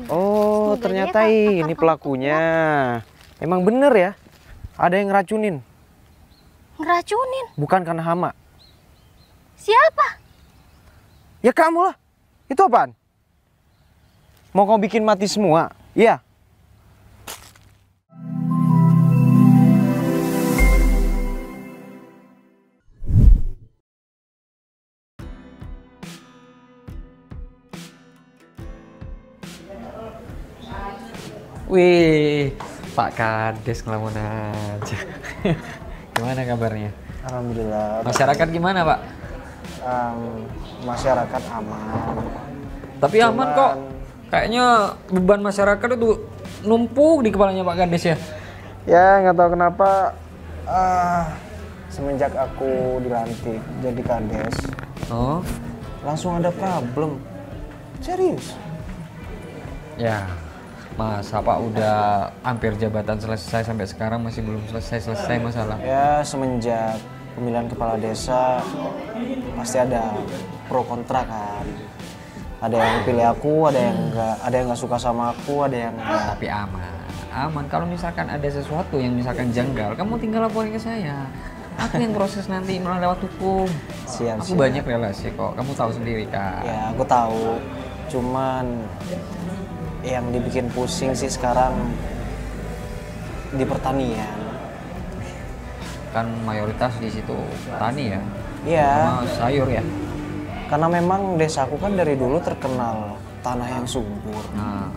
Oh, Semoga ternyata dia ini kakak pelakunya. Emang bener ya? Ada yang ngeracunin. ngeracunin. Bukan karena hama. Siapa? Ya kamu lah. Itu apaan? Mau kau bikin mati semua? Iya. Wih, Pak Kades ngelamun aja. Gimana kabarnya? Alhamdulillah. Masyarakat gimana, Pak? Masyarakat aman. Tapi aman kok. Kayaknya beban masyarakat itu numpuk di kepalanya Pak Kades ya. Ya nggak tahu kenapa. Semenjak aku dilantik jadi kades, Oh, langsung ada problem. Serius? ya. Masa Pak udah hampir jabatan selesai sampai sekarang masih belum selesai masalah. Ya semenjak pemilihan kepala desa pasti ada pro kontra kan. Ada yang pilih aku, ada yang nggak suka sama aku, ada yang nggak. Tapi aman. Kalau misalkan ada sesuatu yang misalkan janggal, kamu tinggal laporin ke saya. Aku yang proses nanti melalui lewat hukum. Siap, Aku banyak relasi kok, kamu tahu sendiri kan. Ya aku tahu, cuman yang dibikin pusing sih sekarang di pertanian. Kan mayoritas di situ tani ya. Iya. Sama sayur ya. Karena memang desaku kan dari dulu terkenal tanah yang subur. Nah,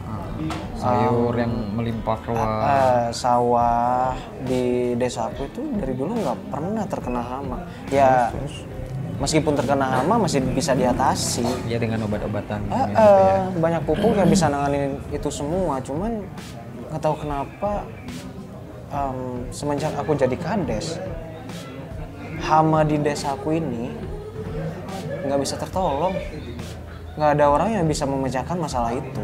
sayur yang melimpah ruah. Sawah di desaku itu dari dulu nggak pernah terkena hama. Ya, meskipun terkena hama masih bisa diatasi. Ya dengan obat-obatan gitu ya. Banyak pupuk yang bisa nanganin itu semua. Cuman nggak tahu kenapa semenjak aku jadi kades, hama di desaku ini nggak bisa tertolong. Nggak ada orang yang bisa memecahkan masalah itu.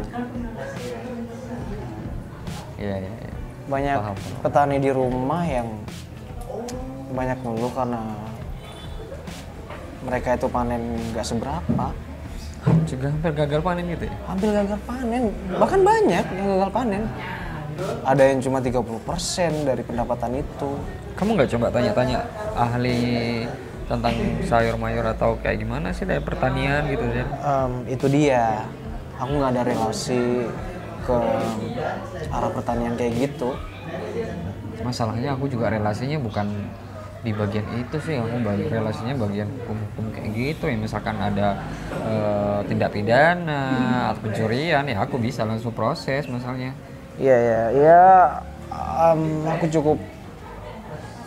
Iya. Banyak Paham. petani di rumah yang banyak ngeluh karena mereka itu panen nggak seberapa. Juga hampir gagal panen gitu ya. Hampir gagal panen, bahkan banyak yang gagal panen. Ada yang cuma 30% dari pendapatan itu. Kamu nggak coba tanya-tanya ahli tentang sayur mayur atau kayak gimana sih dari pertanian gitu ya? Itu dia, aku nggak ada relasi ke arah pertanian kayak gitu. Masalahnya aku juga relasinya bukan di bagian itu sih, aku relasinya bagian hukum-hukum kayak gitu ya. Misalkan ada tindak pidana atau pencurian ya aku bisa langsung proses masalahnya. Iya, aku cukup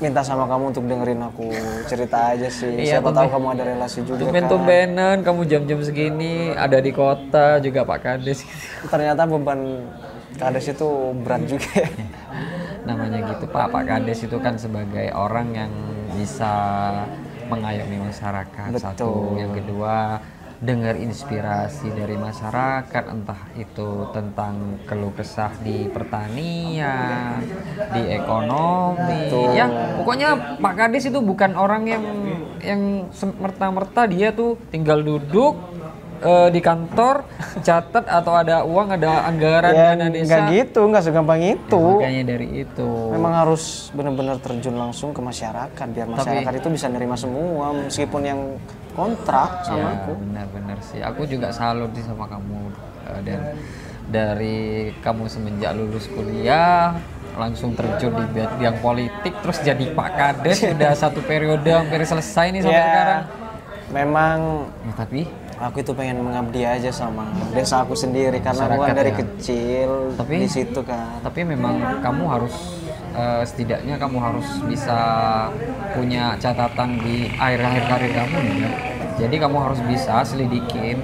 minta sama kamu untuk dengerin aku cerita aja sih. Iya, Siapa tahu kamu ada relasi juga kan. Tumben-tumbenan kamu jam-jam segini ada di kota juga Pak Kades gitu. Ternyata beban kades itu berat juga ya. Namanya gitu Pak Kades itu kan sebagai orang yang bisa mengayomi masyarakat. Betul. Satu, yang kedua dengar inspirasi dari masyarakat, entah itu tentang keluh kesah di pertanian, di ekonomi. Betul. Ya pokoknya Pak Kades itu bukan orang yang merta-merta dia tuh tinggal duduk di kantor catat atau ada uang, ada anggaran Ya, dana desa. nggak gitu, nggak segampang itu. Ya, makanya dari itu. Memang harus benar-benar terjun langsung ke masyarakat biar masyarakat itu bisa nerima semua meskipun yang kontrak sama Ya, aku. benar-benar sih. Aku juga salut sih sama kamu dan dari kamu semenjak lulus kuliah langsung terjun di bidang politik terus jadi Pak Kades udah satu periode hampir selesai nih sampai sekarang. Memang Ya, tapi aku itu pengen mengabdi aja sama desa aku sendiri karena aku kan Masyarakat dari ya. kecil di situ kan. Tapi memang kamu harus setidaknya kamu harus bisa punya catatan di akhir-akhir karir kamu ya. Jadi kamu harus bisa selidikin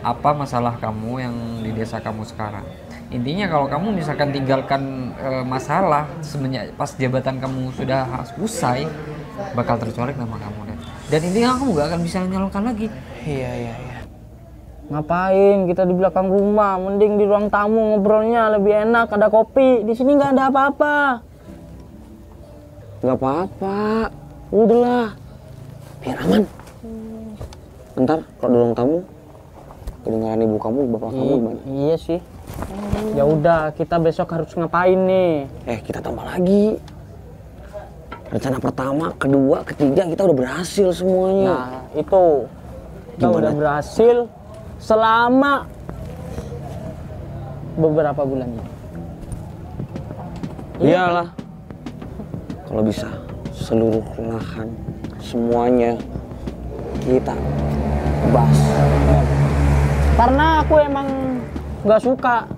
apa masalah kamu yang di desa kamu sekarang. Intinya kalau kamu misalkan tinggalkan masalah semenjak pas jabatan kamu sudah usai, bakal tercoreng nama kamu dan intinya kamu gak akan bisa nyalurkan lagi. Iya. Ngapain kita di belakang rumah? Mending di ruang tamu ngobrolnya lebih enak, ada kopi. Di sini nggak ada apa-apa. Nggak apa-apa. Udahlah. Biar aman. Ntar kalau di ruang tamu kedengaran ibu kamu, bapak kamu gimana? Iya sih. Ya udah, kita besok harus ngapain nih? Kita tambah lagi. Rencana pertama, kedua, ketiga kita udah berhasil semuanya. Nah, itu. Kita Gimana? udah berhasil selama beberapa bulan ini. Iyalah. Kalau bisa seluruh lahan semuanya kita bebas. Karena aku emang nggak suka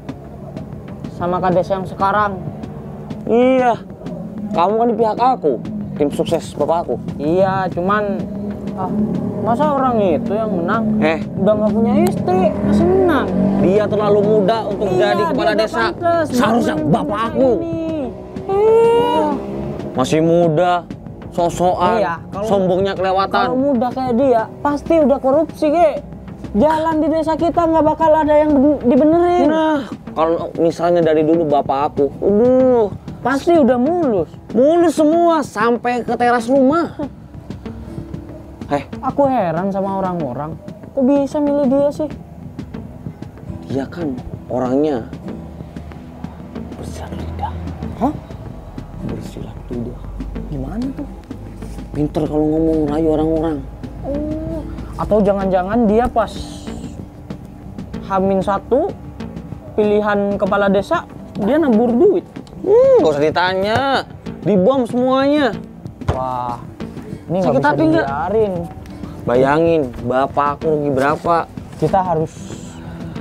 sama kades yang sekarang. Iya. Kamu kan di pihak aku, tim sukses bapakku. Iya, cuman masa orang itu yang menang? Udah nggak punya istri, masih menang. Dia terlalu muda untuk jadi kepala dia desa. nggak pantas Seharusnya memimpin bapak desa aku. ini. Iya. Masih muda, sosokan, Iya, sombongnya kelewatan. Kalau muda kayak dia, pasti udah korupsi, Ge. Jalan di desa kita nggak bakal ada yang dibenerin. Nah, kalau misalnya dari dulu bapak aku, Pasti udah mulus. mulus semua sampai ke teras rumah. Aku heran sama orang-orang. Kok bisa milih dia sih? Dia kan orangnya bersilat lidah. Hah? Bersilat lidah. Gimana tuh? Pinter kalau ngomong rayu orang-orang. Oh, atau jangan-jangan dia pas H-1 pilihan kepala desa, dia nabur duit. Gak usah ditanya, dibom semuanya. Wah, ini nggak Sakit bisa hati nggak? dibiarin. Bayangin, bapak aku rugi berapa? Kita harus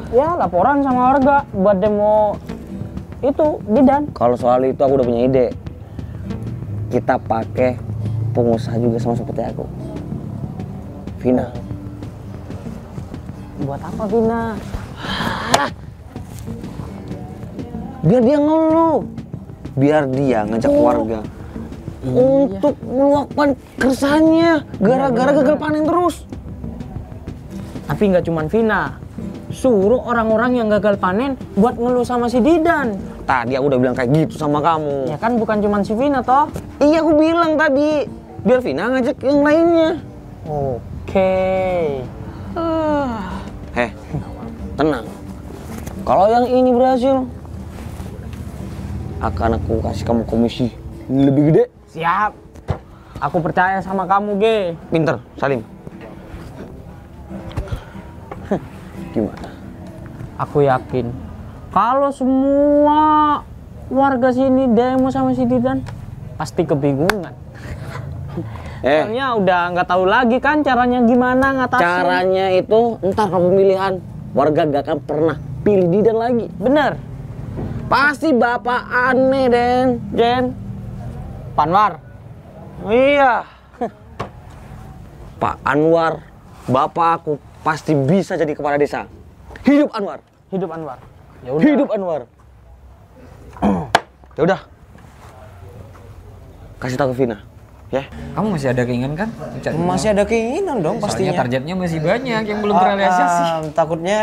ya laporan sama warga buat demo itu bidan. Kalau soal itu aku udah punya ide. Kita pakai pengusaha juga sama seperti aku, Vina. Buat apa Vina? Biar dia ngeluh, biar dia ngajak warga untuk meluapkan keresahannya gara-gara gagal panen terus. Tapi nggak cuman Vina, suruh orang-orang yang gagal panen buat ngeluh sama si Didan. Tadi aku udah bilang kayak gitu sama kamu. Ya kan bukan cuman si Vina toh. Iya, aku bilang tadi biar Vina ngajak yang lainnya. Oke. Tenang. Kalau yang ini berhasil, akan aku kasih kamu komisi lebih gede. Siap. Aku percaya sama kamu, Ge. Pinter, Salim. Gimana? Aku yakin kalau semua warga sini demo sama si Didan pasti kebingungan. Soalnya udah nggak tahu lagi kan caranya gimana ngatasin. Caranya itu ntar kalau pemilihan warga gak akan pernah pilih Didan lagi. Bener. Pasti bapak aneh, Den. Panwar. Iya. Pak Anwar, bapak aku pasti bisa jadi kepala desa. Hidup Anwar. Hidup Anwar. Ya udah. Hidup Anwar. Ya udah. Kasih tahu ke Vina, ya. Kamu masih ada keinginan kan? Masih ada keinginan dong Soalnya pastinya. targetnya masih banyak yang belum terrealisasi. Takutnya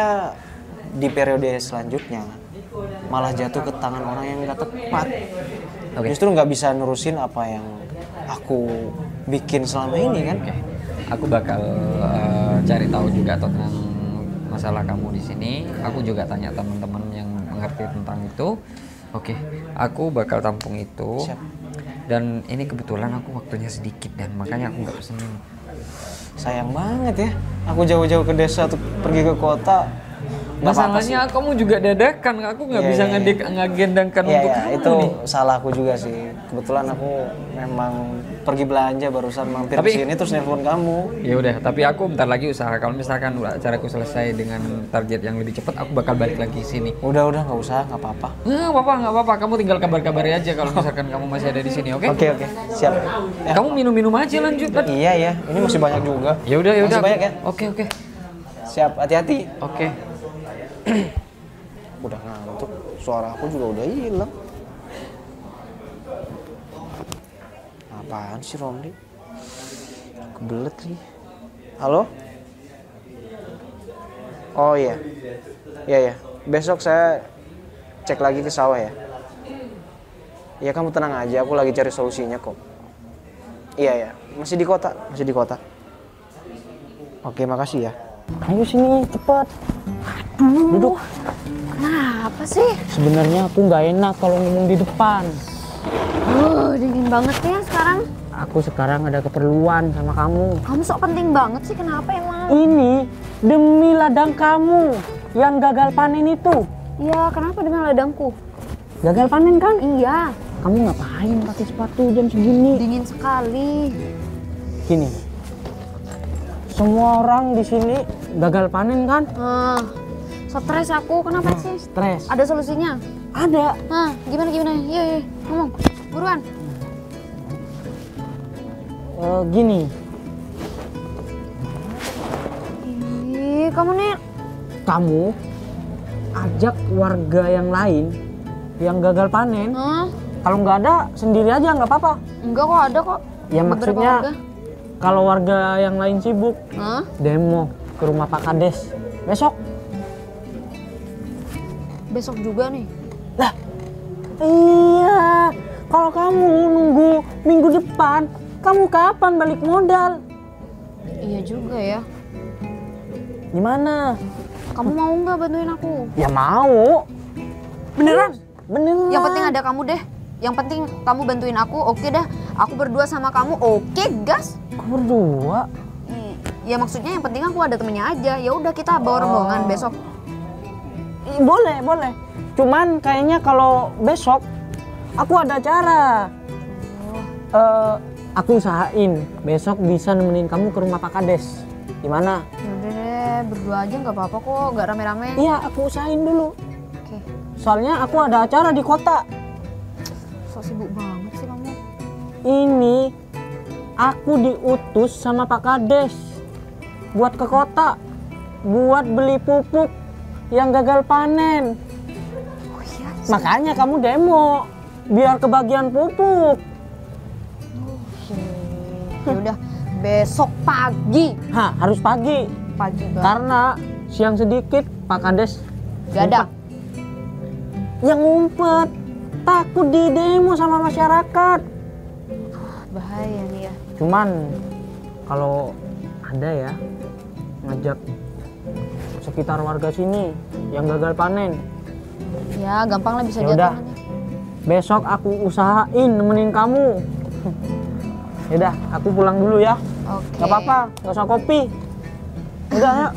di periode selanjutnya malah jatuh ke tangan orang yang nggak tepat. Justru nggak bisa nerusin apa yang aku bikin selama ini kan. Aku bakal cari tahu juga tentang masalah kamu di sini. Aku juga tanya teman-teman yang mengerti tentang itu. Oke, aku bakal tampung itu. Siap. Dan ini kebetulan aku waktunya sedikit dan makanya aku nggak pesen ini. Sayang banget ya, aku jauh-jauh ke desa untuk pergi ke kota. Nggak apa-apa sih. Masalahnya kamu juga dadakan, aku nggak bisa ngagendakan Iya, untuk iya, kamu itu nih. salahku juga sih. Kebetulan aku memang pergi belanja barusan mampir ke sini terus nelpon kamu. Ya udah, tapi aku bentar lagi usaha. Kalau misalkan acaraku selesai dengan target yang lebih cepat, aku bakal balik lagi ke sini. Udah nggak usah, nggak apa-apa. Nggak apa-apa. Kamu tinggal kabar-kabari aja kalau misalkan kamu masih ada di sini, oke? Oke, siap. Ya. Kamu minum-minum aja lanjut, Pat. Iya, ini masih banyak juga. Ya udah. Masih banyak ya? Oke. Siap, hati-hati. Oke. Udah ngantuk, suara aku juga udah hilang. Apaan sih Romli? Kebelet nih. Halo? Oh iya. Iya. Besok saya cek lagi ke sawah ya. Iya, kamu tenang aja, aku lagi cari solusinya kok. Iya. Masih di kota. Oke, makasih ya. Ayo sini cepet. Duduk. Kenapa Apa sih? Sebenarnya aku nggak enak kalau ngomong di depan. Dingin banget ya sekarang. Aku sekarang ada keperluan sama kamu. Kamu sok penting banget sih, kenapa emang? Ini demi ladang kamu yang gagal panen itu. Iya, kenapa dengan ladangku? Gagal panen kan? Iya, Kamu ngapain pakai sepatu jam segini? dingin sekali. Gini, semua orang di sini gagal panen kan? Stres aku, kenapa sih? Stres. Ada solusinya? Ada. Gimana? Yuk, ngomong. Buruan. Gini, Ih, kamu nih. kamu ajak warga yang lain yang gagal panen. Kalau nggak ada, sendiri aja nggak apa-apa. Enggak kok, ada kok. Ya Beberapa maksudnya warga. kalau warga yang lain sibuk, demo ke rumah Pak Kades besok. Besok juga nih. Lah, iya. Kalau kamu nunggu minggu depan, kamu kapan balik modal? Iya juga ya. Gimana? Kamu mau nggak bantuin aku? Ya mau. Beneran? Beneran. Yang penting ada kamu deh. Yang penting kamu bantuin aku, oke dah. Aku berdua sama kamu, oke gas. Kok berdua? Ya maksudnya yang penting aku ada temennya aja. Ya udah kita bawa rombongan besok. Boleh, boleh. Cuman kayaknya kalau besok aku ada acara. Aku usahain besok bisa nemenin kamu ke rumah Pak Kades. Gimana? Udah deh, berdua aja nggak apa-apa kok, nggak rame-rame. Iya, aku usahain dulu. Oke. Soalnya aku ada acara di kota. Sok sibuk banget sih kamu. Ini aku diutus sama Pak Kades buat ke kota, buat beli pupuk yang gagal panen. Oh iya. Makanya kamu demo biar kebagian pupuk. Ya udah, besok pagi. Harus pagi. Pagi banget. Karena siang sedikit Pak Kades Gak ada. yang ngumpet. Takut di demo sama masyarakat. Bahaya nih ya. Cuman kalau ada ya ngajak sekitar warga sini yang gagal panen, Ya gampang lah bisa ya udah. jatuh nanti. Besok aku usahain nemenin kamu. Yaudah, aku pulang dulu ya. Oke. Gak apa-apa, gak usah kopi. Udah, yuk.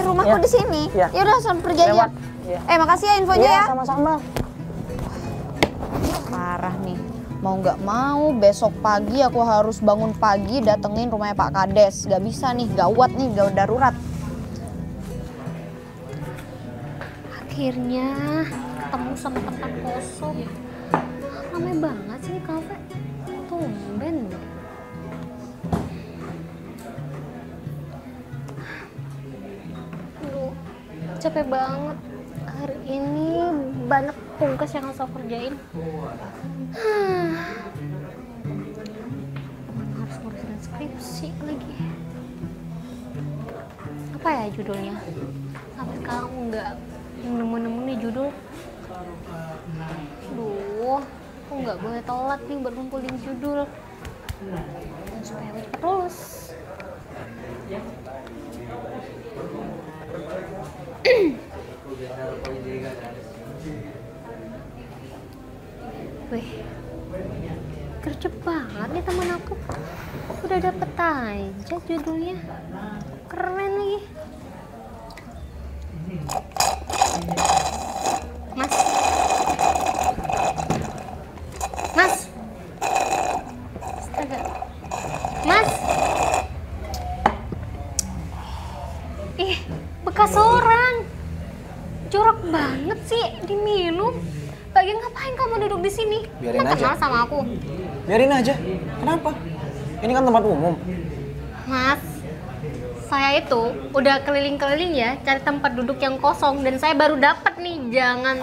Rumahku ya. di sini. Ya. Ya udah, pergi aja. Lewat. Ya. Makasih ya infonya Iya, ya. sama-sama. Parah nih. Mau nggak mau besok pagi aku harus bangun pagi datengin rumahnya Pak Kades. Gak bisa nih, gawat nih, gawat darurat. Akhirnya ketemu sama tempat kosong. Ramai banget sih kafe. Tumben. Aduh, capek banget. Hari ini banyak tugas yang harus aku kerjain. Harus ngurusin skripsi lagi. Apa ya judulnya? Sampai sekarang nggak nemu-nemu nih judul. Aduh, aku nggak boleh telat nih buat ngumpulin judul supaya aku cepet lulus. Wih, gercep banget nih teman aku. Udah dapet aja judulnya. Keren lagi. Mas. Mas. Astaga. Mas. Ih, bekas orang. Jorok banget sih diminum. Bagian ngapain kamu duduk di sini? Biarin Kan aja. kenal sama aku. Biarin aja. Kenapa? Ini kan tempat umum. Mas, saya itu udah keliling-keliling ya cari tempat duduk yang kosong dan saya baru dapat nih, jangan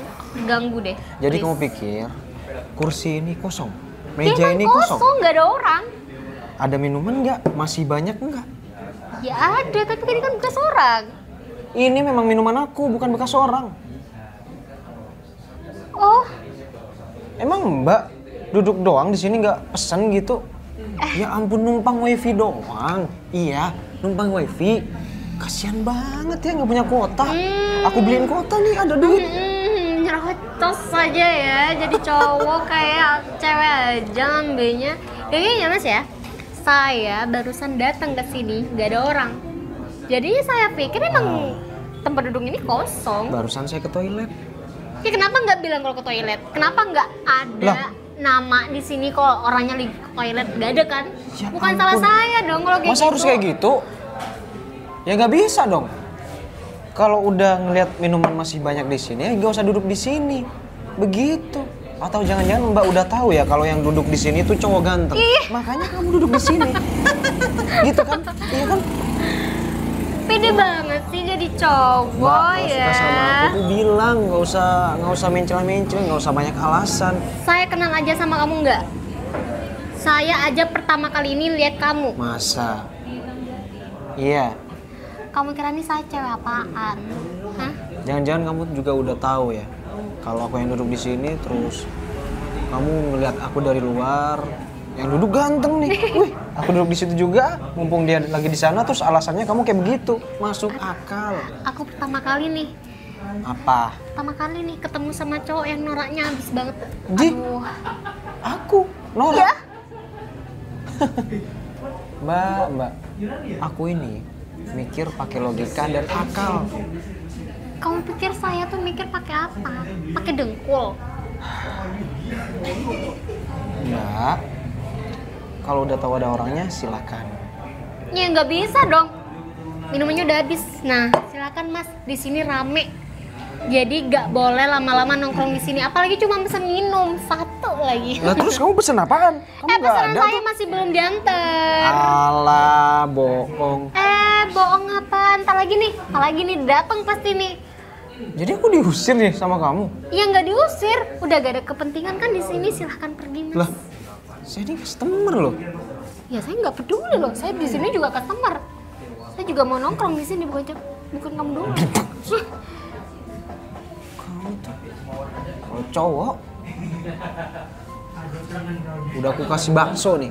ganggu deh. Jadi please. kamu pikir kursi ini kosong? Ya, Meja emang ini kosong, kosong? nggak ada orang. Ada minuman nggak? Masih banyak nggak? Ya ada, tapi ini kan bekas orang. Ini memang minuman aku, bukan bekas orang. Oh, Emang Mbak duduk doang di sini nggak pesen gitu? Ya ampun, numpang wifi doang. Iya, numpang wifi. Kasian banget ya nggak punya kuota. Aku beliin kuota nih, ada duit. Nyerocos saja ya, jadi cowok kayak cewek aja ngambilnya. Kayaknya mas ya, saya barusan datang ke sini, nggak ada orang. Jadi saya pikir emang tempat duduk ini kosong. Barusan saya ke toilet. Ya kenapa nggak bilang kalau ke toilet? Kenapa nggak ada Lah. nama di sini kalau orangnya lagi ke toilet? Nggak ada kan? Ya Bukan ampun. salah saya dong kalau kayak Masa gitu. harus kayak gitu? Ya nggak bisa dong. Kalau udah ngelihat minuman masih banyak di sini, ya nggak usah duduk di sini. Begitu. Atau jangan-jangan Mbak udah tahu ya kalau yang duduk di sini tuh cowok ganteng. Makanya kamu duduk di sini. Gitu kan? Iya kan? Pede banget sih jadi cowok Mbak, kalau ya. suka sama aku tuh bilang, nggak usah mencela-mencela, nggak usah banyak alasan. Saya kenal aja sama kamu nggak? Saya aja pertama kali ini lihat kamu. Masa? Iya. Kamu kira nih saya cewek apaan? Hah? Jangan-jangan kamu juga udah tahu ya kalau aku yang duduk di sini, terus kamu ngeliat aku dari luar, yang duduk ganteng nih. Wih, aku duduk di situ juga, mumpung dia lagi di sana, terus alasannya kamu kayak begitu. Masuk akal. Aku pertama kali nih. Apa? Pertama kali nih ketemu sama cowok yang noraknya habis banget. Di? Aduh. Aku? Nora? Iya. Mbak, aku ini mikir pakai logika dan akal. Kamu pikir saya tuh mikir pakai apa? Pakai dengkul. Mbak, kalau udah tahu ada orangnya silakan. Ya nggak bisa dong. Minumannya udah habis. Nah, silakan Mas. Di sini rame. Jadi nggak boleh lama-lama nongkrong di sini. Apalagi cuma pesen minum satu lagi. Lah terus kamu pesen apaan? Kamu nggak pesanan ada saya tuh. masih belum diantar. Alah, bohong. Bohong apa? Ntar lagi nih datang pasti nih. Jadi aku diusir nih sama kamu? Ya nggak diusir. Udah gak ada kepentingan kan di sini. Silahkan pergi Mas. Lah, saya ini customer loh. Ya saya nggak peduli loh. Saya di sini juga customer. Saya juga mau nongkrong di sini bukan kamu doang. Kamu tuh, kalau cowok, udah aku kasih bakso nih.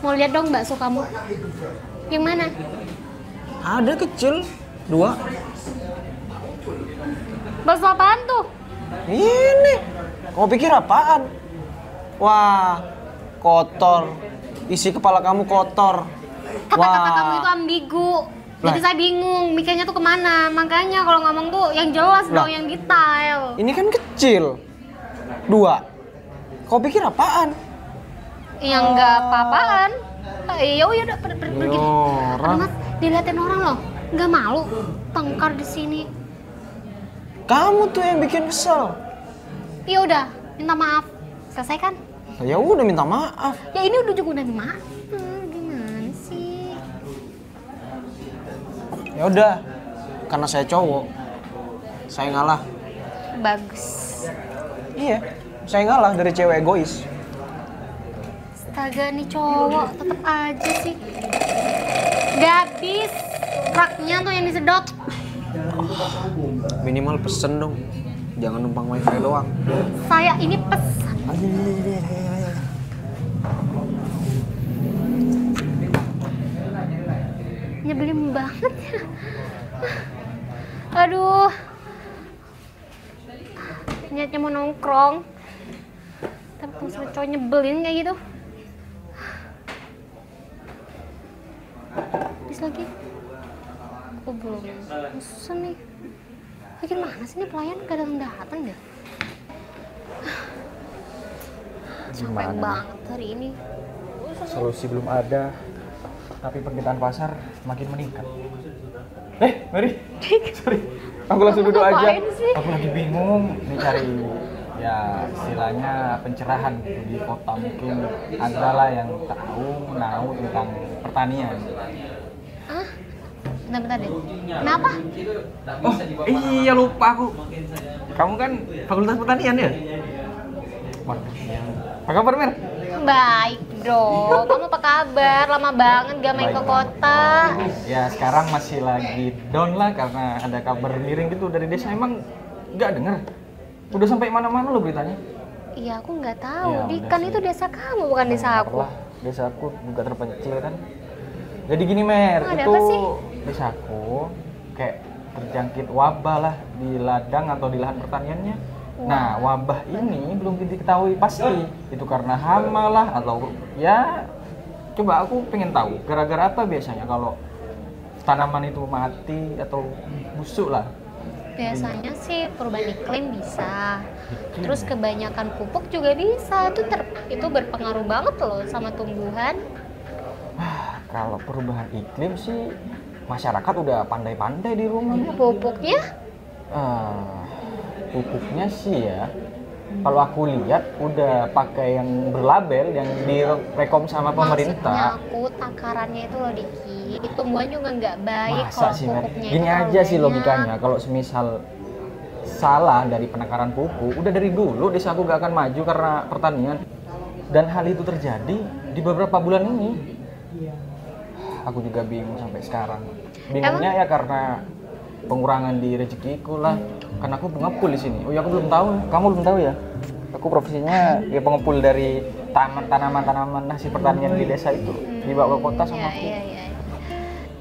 Mau lihat dong bakso kamu? Yang mana? Ada kecil, 2. Bakso apaan tuh? Ini, kamu pikir apaan? Wah, kotor. Isi kepala kamu kotor. Kata-kata kamu itu ambigu. Jadi saya bingung mikirnya tuh kemana. Makanya kalau ngomong tuh yang jelas dong, yang detail. Ini kan kecil, 2. Kau pikir apaan? Yang nggak apa-apaan. Ya udah pergi. Orang. Aduh, Mas, diliatin orang loh. Nggak malu tengkar di sini. Kamu tuh yang bikin kesel. Ya udah, minta maaf. Selesai kan? Ya udah minta maaf. Ya ini udah juga udah maaf. Gimana sih? Ya udah, karena saya cowok, saya ngalah. Bagus. Iya, saya ngalah dari cewek egois. Astaga nih cowok, tetep aja sih. Gak habis. Raknya tuh yang disedot. Minimal pesen dong, jangan numpang wifi doang. Saya ini pesan. Nyebelin banget ya. Aduh. Niatnya mau nongkrong. Tapi kalau sama cowok nyebelin kayak gitu. Habis lagi. Oh belum. Bosan nih. Lagi mana sih nih pelayan gak datang deh. Capek banget hari ini. Solusi belum ada, tapi permintaan pasar makin meningkat. Mary, sorry, aku langsung duduk aja. Ngapain sih? Aku lagi bingung, nih cari ya istilahnya pencerahan gitu di kota, mungkin adalah yang tahu tentang pertanian. Hah? Bentar deh. Kenapa? Oh iya lupa aku. Kamu kan Fakultas Pertanian ya? Wah, apa kabar Mer? Baik dong. Kamu apa kabar? Lama banget gak main ke kota. Ya sekarang masih lagi down lah karena ada kabar miring gitu dari desa. Emang nggak denger? Udah sampai mana-mana loh beritanya. Iya aku nggak tahu. Ya, Di udah kan sih. itu desa kamu bukan desa aku. Lah, desa aku juga terpencil kan. Jadi gini Mer, Ada itu apa sih? desaku kayak terjangkit wabah lah di ladang atau di lahan pertaniannya. Nah, wabah ini belum diketahui pasti itu karena hama lah atau ya coba aku pengen tahu gara-gara apa biasanya kalau tanaman itu mati atau busuk lah. Biasanya sih perubahan iklim bisa. Terus kebanyakan pupuk juga bisa. Itu berpengaruh banget loh sama tumbuhan. Kalau perubahan iklim sih masyarakat udah pandai-pandai di rumahnya. Pupuknya Pupuknya sih ya, kalau aku lihat udah pakai yang berlabel yang direkom sama maksudnya pemerintah. aku takarannya itu loh Diki. Tumbuhan juga nggak baik Masa kalau sih Mer? pupuknya Gini itu terlalu aja sih banyak. logikanya, kalau semisal salah dari penakaran pupuk, udah dari dulu desaku gak akan maju karena pertanian. Dan hal itu terjadi di beberapa bulan ini. Aku juga bingung sampai sekarang. Bingungnya ya karena pengurangan di rezekiku lah. Karena aku pengepul di sini. Oh ya, aku belum tahu. Kamu belum tahu ya? Aku profesinya ya pengepul dari tanaman-tanaman hasil pertanian di desa itu. Dibawa ke kota sama aku. Iya.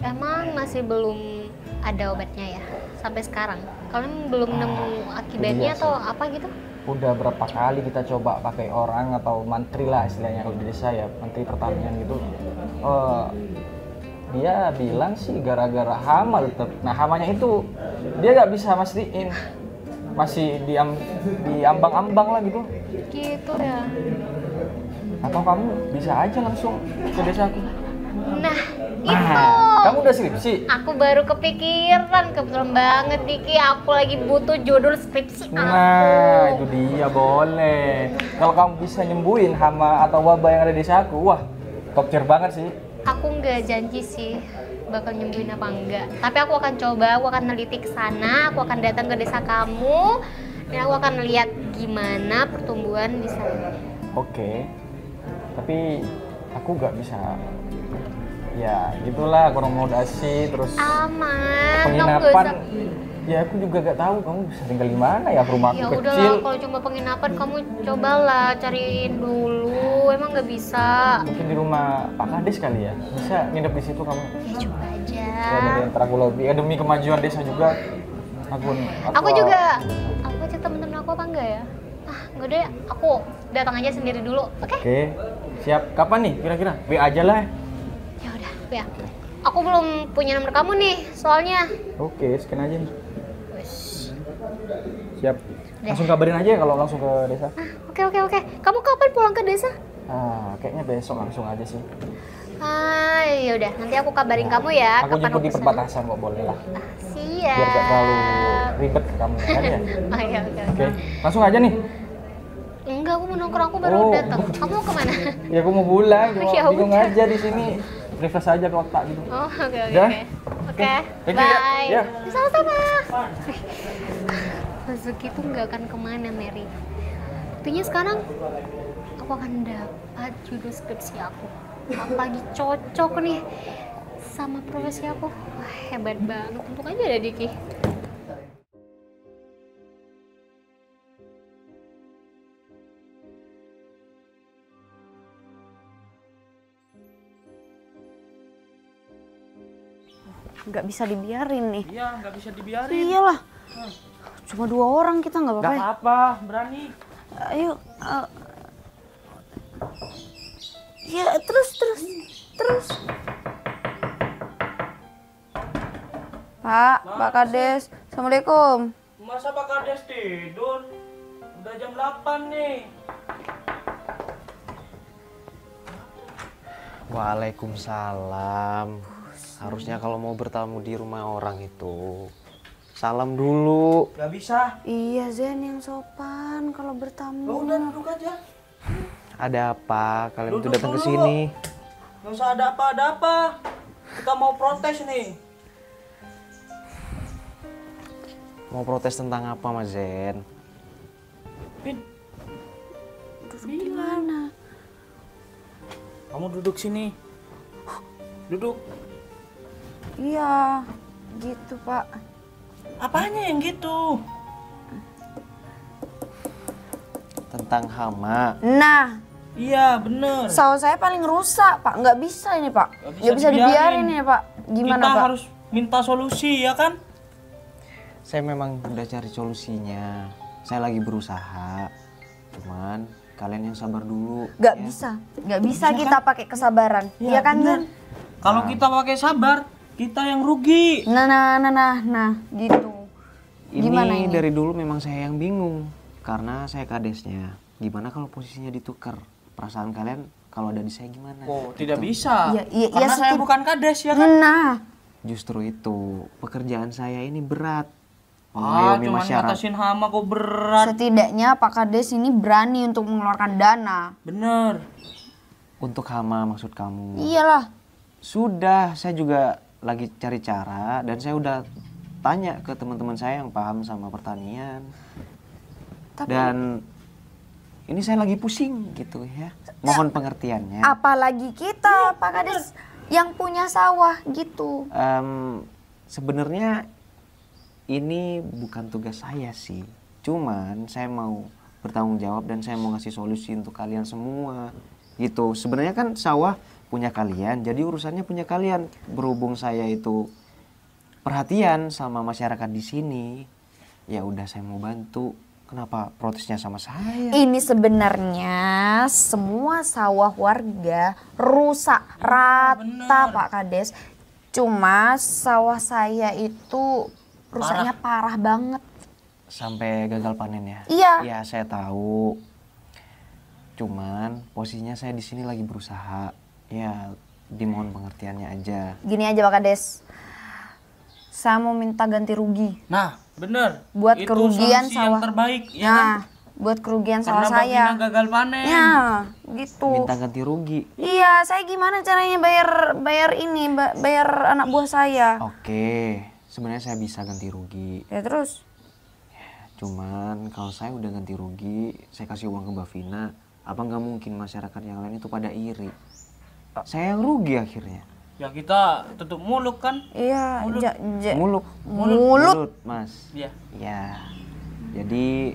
Emang masih belum ada obatnya ya sampai sekarang. Kalian belum nemu akibatnya iya atau sih. apa gitu? Udah berapa kali kita coba pakai orang atau mantri lah istilahnya kalau di desa ya, menteri pertanian gitu. Dia bilang sih gara-gara hama tetap. Nah, hamanya itu dia nggak bisa mastiin, masih di ambang-ambang lah gitu. Gitu ya. Atau kamu bisa aja langsung ke desaku. Nah, itu. Kamu udah skripsi? Aku baru kepikiran, kebetulan banget Diki. Aku lagi butuh judul skripsi aku. Nah, itu dia, boleh. Kalau kamu bisa nyembuhin hama atau wabah yang ada di desaku, wah, top tier banget sih. Aku nggak janji sih bakal nyembuhin apa enggak. Tapi aku akan coba, aku akan neliti ke sana, aku akan datang ke desa kamu, dan aku akan lihat gimana pertumbuhan di sana. Oke. Tapi aku nggak bisa. Ya, gitulah akomodasi terus Aman, kamu penginapan. gak usah. Ya aku juga gak tahu kamu bisa tinggal di mana ya, rumahku Ya kecil. udahlah, kalau cuma penginapan kamu cobalah cariin dulu. Emang nggak bisa? Mungkin di rumah Pak Kades kali ya. Bisa nginep di situ kamu. Ya coba aja. Ya dari ntar aku lobby. Ya demi kemajuan desa juga. Aku juga. Aku cek temen-temen aku apa enggak ya? Enggak deh. Aku datang aja sendiri dulu. Oke? Oke. Siap. Kapan nih kira-kira? WA aja lah. Ya udah, ya. Aku belum punya nomor kamu nih, soalnya. Oke, scan aja nih. Wes. Siap. Langsung kabarin aja ya kalau langsung ke desa. Oke. Kamu kapan pulang ke desa? Kayaknya besok langsung aja sih. Ya udah, nanti aku kabarin kamu ya. Aku kapan jemput di kesana. perbatasan kok, boleh lah. Siap. Biar gak terlalu ribet ke kamu kan ya. Iya, Oke, langsung aja nih. Enggak, aku mau nongkrong, aku baru Oh. datang. Kamu mau kemana? Ya aku mau pulang, cuma Ya bingung udah. aja di sini. Refresh aja ke otak gitu. Oh, oke. Udah? Oke, Thank you ya. bye. Ya. Sama-sama. Rezeki tuh nggak akan kemana, Mary. Buktinya sekarang aku akan dapat judul skripsi aku. Apalagi cocok nih sama profesi aku. Wah, hebat banget. Untung aja ada Diki. Nggak bisa dibiarin nih. Iya, nggak bisa dibiarin. Iyalah. Cuma 2 orang kita nggak apa-apa. Nggak Ya? apa-apa, berani. Ayo. Ya terus. Pak Kades, assalamualaikum. Masa Pak Kades tidur? Udah jam 8 nih. Waalaikumsalam. Harusnya kalau mau bertamu di rumah orang itu salam dulu. Nggak bisa. Iya Zen yang sopan kalau bertamu. Lo udah duduk aja. Ada apa? Kalian tuh Duduk datang ke dulu. sini. Nggak usah ada apa. Kita mau protes nih. Mau protes tentang apa, Mas Zen? Pin, Di mana? kamu duduk sini. Duduk. Iya, gitu Pak. Apanya yang gitu? Tentang hama. Nah, Iya, bener. Sawah saya paling rusak, Pak. Nggak bisa ini, Pak. Nggak bisa Nggak bisa dibiarin. dibiarin ya, Pak. Gimana, Kita Pak? harus minta solusi, ya kan? Saya memang udah cari solusinya. Saya lagi berusaha. Cuman kalian yang sabar dulu. Nggak ya. bisa. Nggak bisa kita pakai kesabaran. Iya kan, bener. Dan? Kalau kita pakai sabar, kita yang rugi. Nah, gitu. Gimana ini? Dari dulu memang saya yang bingung. Karena saya kadesnya. Gimana kalau posisinya ditukar? Perasaan kalian kalau ada di saya gimana? Oh, tidak bisa. Iya, Karena saya bukan kades, ya kan? Nah, Justru itu, pekerjaan saya ini berat. Ah, Mengayomi cuma masyarakat. ngatasin hama kok berat. setidaknya Pak Kades ini berani untuk mengeluarkan dana. Bener. Untuk hama maksud kamu. Iyalah. Sudah, saya juga lagi cari cara dan saya udah tanya ke teman-teman saya yang paham sama pertanian. Dan ini saya lagi pusing gitu ya. Mohon pengertiannya. Apalagi kita, Pak Kades, yang punya sawah gitu. Sebenarnya ini bukan tugas saya sih. Cuman saya mau bertanggung jawab dan saya mau ngasih solusi untuk kalian semua. Gitu. Sebenarnya kan sawah punya kalian, jadi urusannya punya kalian. Berhubung saya itu perhatian sama masyarakat di sini, ya udah saya mau bantu. Kenapa protesnya sama saya? Ini sebenarnya semua sawah warga rusak rata, Pak Kades. Cuma sawah saya itu rusaknya parah banget. Sampai gagal panen ya? Iya. Iya, saya tahu. Cuman posisinya saya di sini lagi berusaha. Ya, dimohon pengertiannya aja. Gini aja Pak Kades. Saya mau minta ganti rugi. Nah, bener. Buat Itu kerugian solusi sawah. yang terbaik, ya Nah, kan? buat kerugian sawah Karena saya. Mbak Vina gagal panen. Ya, gitu. Minta ganti rugi. Iya, saya gimana caranya bayar ini, bayar anak buah saya? Oke, sebenarnya saya bisa ganti rugi. Ya terus? Cuman kalau saya udah ganti rugi, saya kasih uang ke Mbak Vina, apa nggak mungkin masyarakat yang lain itu pada iri? Saya yang rugi akhirnya. Ya kita tutup mulut kan? Iya, Mulut, Mas. Iya. Ya. Jadi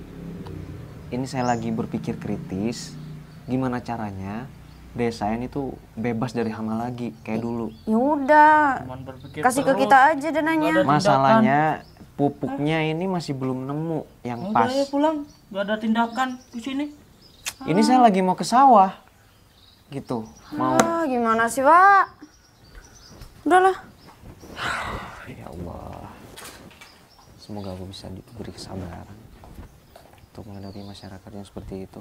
ini saya lagi berpikir kritis, gimana caranya desa ini tuh bebas dari hama lagi kayak dulu. Ya udah, Cuman berpikir kasih ke terus. kita aja dananya. Nggak ada Masalahnya pupuknya ini masih belum nemu yang Udah pas. ya pulang, gak ada tindakan di sini. Ini saya lagi mau ke sawah, gitu. Mau. Ah, gimana sih, Pak? Udahlah. Ya Allah. Semoga aku bisa diberi kesabaran untuk menghadapi masyarakat yang seperti itu.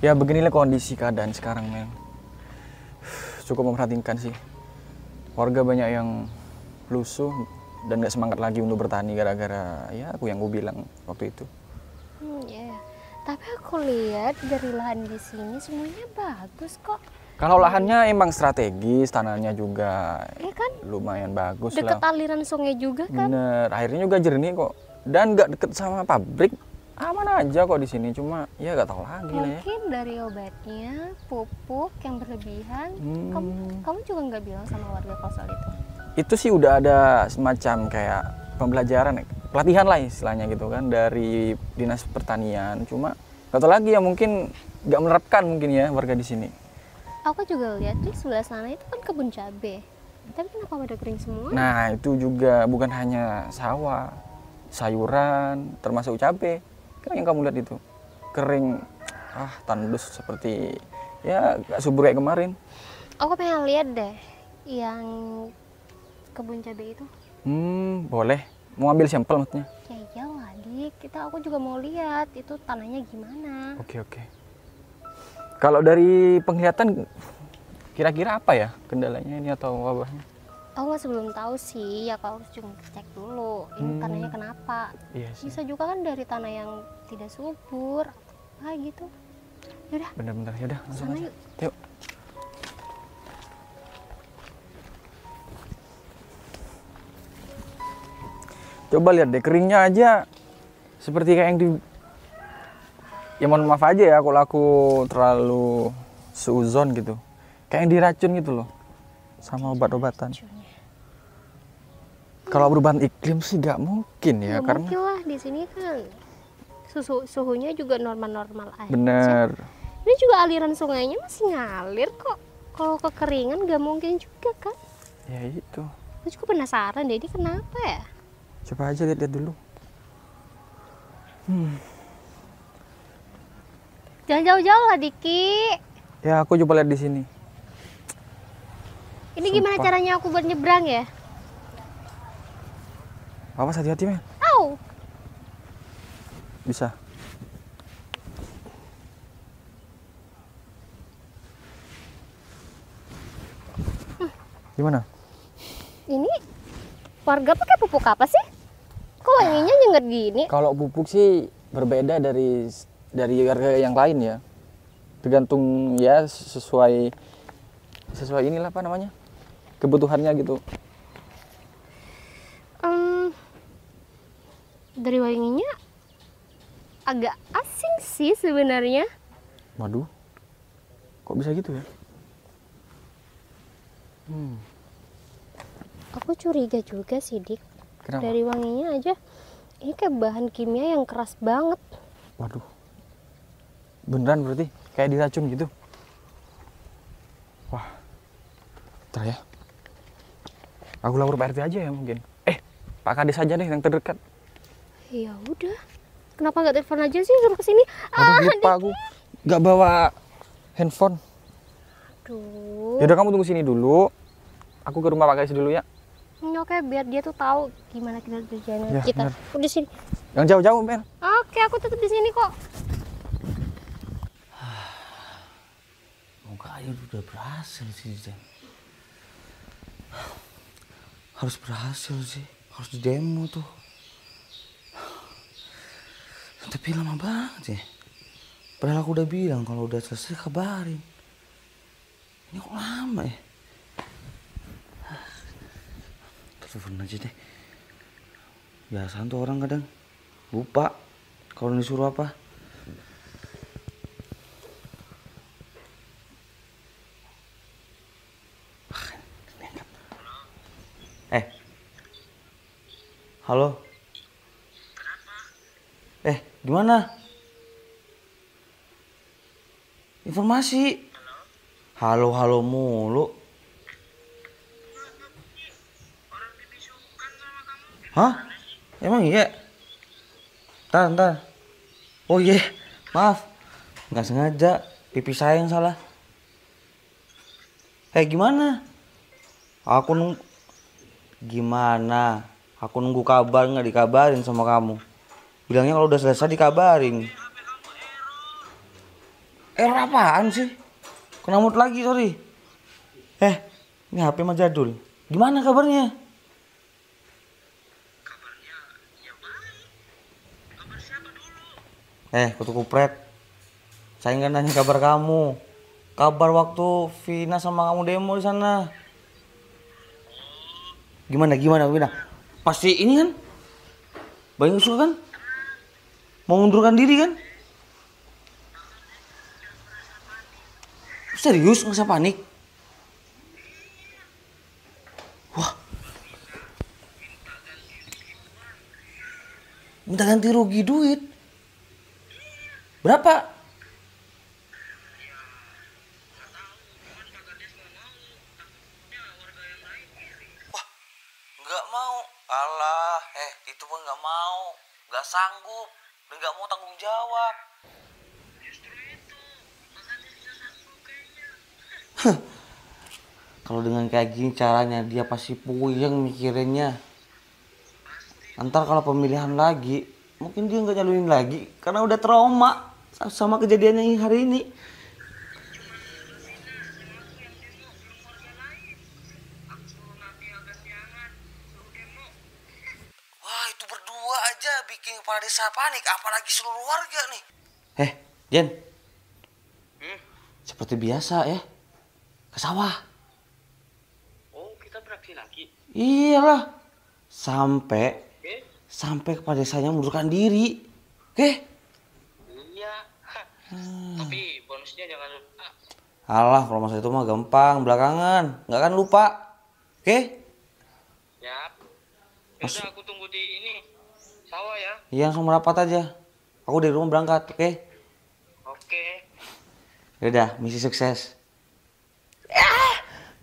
Ya beginilah kondisi keadaan sekarang, Mel. Cukup memprihatinkan sih. Warga banyak yang lusuh dan gak semangat lagi untuk bertani gara-gara ya aku yang gue bilang waktu itu. Iya. Tapi aku lihat dari lahan di sini semuanya bagus kok. Kalau lahannya emang strategis, tanahnya juga Iya kan? lumayan bagus Deket lah. aliran sungai juga kan? Bener, airnya juga jernih kok. Dan gak deket sama pabrik, aman aja kok di sini. Cuma ya gak tahu lagi lah ya. Mungkin dari obatnya, pupuk yang berlebihan. Kamu juga nggak bilang sama warga Kosal itu? Itu sih udah ada semacam kayak pembelajaran, pelatihan lah istilahnya gitu kan dari Dinas Pertanian. Cuma gak tahu lagi ya, mungkin gak menerapkan mungkin ya warga di sini. Aku juga lihat di sebelah sana itu kan kebun cabe. Tapi kenapa pada kering semua? Nah itu juga bukan hanya sawah, sayuran, termasuk cabai. Kan yang kamu lihat itu kering, tandus seperti ya gak subur kayak kemarin. Aku pengen lihat deh yang kebun cabe itu. Boleh. Mau ambil sampel maksudnya? Ya iyalah dik, aku juga mau lihat itu tanahnya gimana. Oke. Kalau dari penglihatan kira-kira apa ya kendalanya ini atau wabahnya? Aku masih belum tahu sih, ya kalau harus cuma cek dulu ini tanahnya kenapa. Iya sih. Bisa juga kan dari tanah yang tidak subur, gitu. Yaudah, Bener-bener, yaudah langsung sana aja. yuk. Yuk. Coba lihat deh, keringnya aja seperti kayak yang di... Ya mohon maaf aja ya kalau aku terlalu seuzon gitu. Kayak yang diracun gitu loh. Sama obat-obatan. Kalau perubahan iklim sih gak mungkin ya, Nggak karena... mungkin lah, di sini kan suhunya juga normal-normal aja. Bener. Ini juga aliran sungainya masih ngalir kok. Kalau kekeringan gak mungkin juga kan? Ya itu. Aku juga penasaran deh, ini kenapa ya? Coba aja lihat dulu. Jangan jauh-jauh lah, Diki. Ya aku coba lihat di sini. Ini gimana caranya aku buat nyebrang ya? Awas hati-hati, men. Au! Bisa. Gimana? Ini warga pakai pupuk apa sih? Kok wanginya nyengat gini? Kalau pupuk sih berbeda dari warga yang lain ya. Tergantung ya sesuai inilah apa namanya, kebutuhannya gitu. Dari wanginya agak asing sih sebenarnya. Waduh, kok bisa gitu ya? Aku curiga juga sih, Dik. Kenapa? Dari wanginya aja, ini kayak bahan kimia yang keras banget. Waduh, beneran berarti kayak diracun gitu? Wah, bentar ya. Aku lapor Pak RT aja ya mungkin. Pak Kades aja deh yang terdekat. Ya udah, kenapa nggak telepon aja sih suruh kesini? Aduh, lupa aku nggak bawa handphone. Aduh. Yaudah kamu tunggu sini dulu. Aku ke rumah Pak Kades dulu ya. Oke, biar dia tuh tahu gimana kerjaan Ya, kita. bener. Aku di sini. Yang jauh-jauh, men. Oke, aku tetap di sini kok. Moga aja udah berhasil sih, Jen. Harus berhasil sih. Harus di demo tuh. Tapi lama banget ya. Padahal aku udah bilang kalau udah selesai kabarin. Ini kok lama ya? Telepon aja deh. Biasaan tuh orang kadang lupa kalau disuruh apa. Halo. Gimana? Informasi. Halo mulu. Hah? Emang iya? Ntar. Oh iya, maaf. Nggak sengaja, pipi saya yang salah. Gimana? Gimana? Aku nunggu kabar, nggak dikabarin sama kamu. Bilangnya kalau udah selesai dikabarin. Error apaan sih? Kena mood lagi, sorry. Ini HP mah jadul. Gimana kabarnya? Kabarnya ya baik. Kabar siapa dulu? Kutu kupret. Saya nggak nanya kabar kamu. Kabar waktu Vina sama kamu demo di sana. Gimana? Pasti ini kan? Banyak usul kan? Mau mundurkan diri kan? Serius, nggak usah panik. Wah, minta ganti rugi duit. Berapa? Wah, nggak mau. Alah, itu pun nggak mau. Nggak sanggup. Dan nggak mau tanggung jawab. Kalau dengan kayak gini caranya dia pasti puyeng mikirinnya. Ntar kalau pemilihan lagi, mungkin dia nggak nyalurin lagi karena udah trauma sama kejadiannya hari ini. Wah, itu berdua aja bikin kepala desa panik, apalagi seluruh warga nih. Jen. Seperti biasa ya. Ke sawah. Oh, kita beraksi lagi. Iyalah. Sampai kepala desanya mundurkan diri. Oke? Iya. Tapi bonusnya jangan lupa. Alah, kalau masalah itu mah gampang, belakangan. Nggak akan lupa. Oke? Siap. Udah aku tunggu di ini. Sawah ya. Iya, langsung merapat aja. Aku dari rumah berangkat, oke? Oke. Yaudah, misi sukses.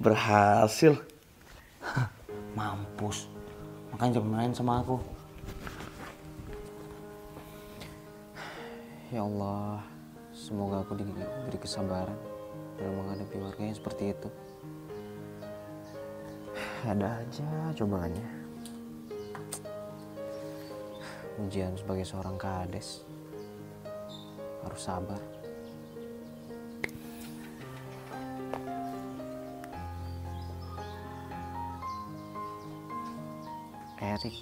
Berhasil. Mampus. Makanya jangan main sama aku. Ya Allah, semoga aku diberi kesabaran dalam menghadapi warga yang seperti itu. Ada aja cobaannya. Ujian sebagai seorang kades harus sabar. Erik.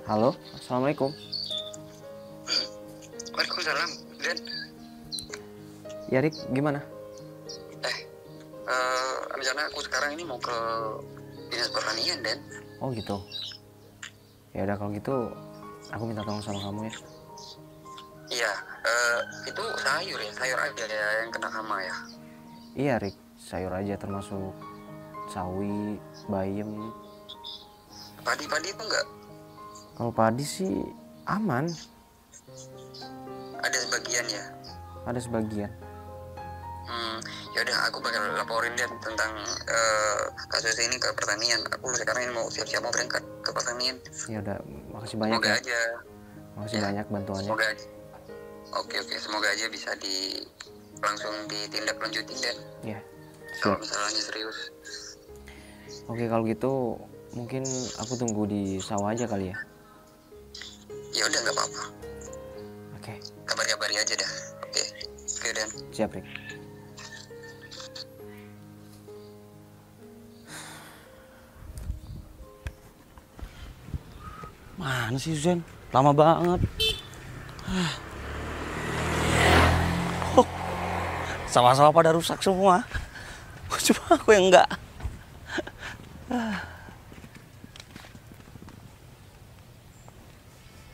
Halo, assalamualaikum. Waalaikumsalam, Den. Ya Rik, gimana? Rencana aku sekarang ini mau ke dinas pertanian, Den. Oh gitu. Ya udah kalau gitu, aku minta tolong sama kamu ya. Iya, itu sayur ya, sayur aja ya yang kena hama ya. Iya Rik, sayur aja termasuk sawi, bayam. Padi-padi itu enggak? Kalau padi sih aman, Ada sebagian ya. ada sebagian. Ya udah, aku bakal laporin dia tentang kasus ini ke pertanian. Aku sekarang ini mau siap-siap mau berangkat ke pertanian. Ya udah, makasih banyak Semoga ya. aja. Makasih Ya, banyak bantuannya. Semoga aja. Oke, semoga aja bisa langsung ditindak lanjutin, Den. Ya, Kalau siap. masalahnya serius. Oke kalau gitu, mungkin aku tunggu di sawah aja kali ya. Ya udah, nggak apa-apa. Oke, Kabari aja dah. Oke, Dan. siap Rik. Mana sih Zen? Lama banget. Oh, sawah-sawah pada rusak semua. Cuma aku yang enggak.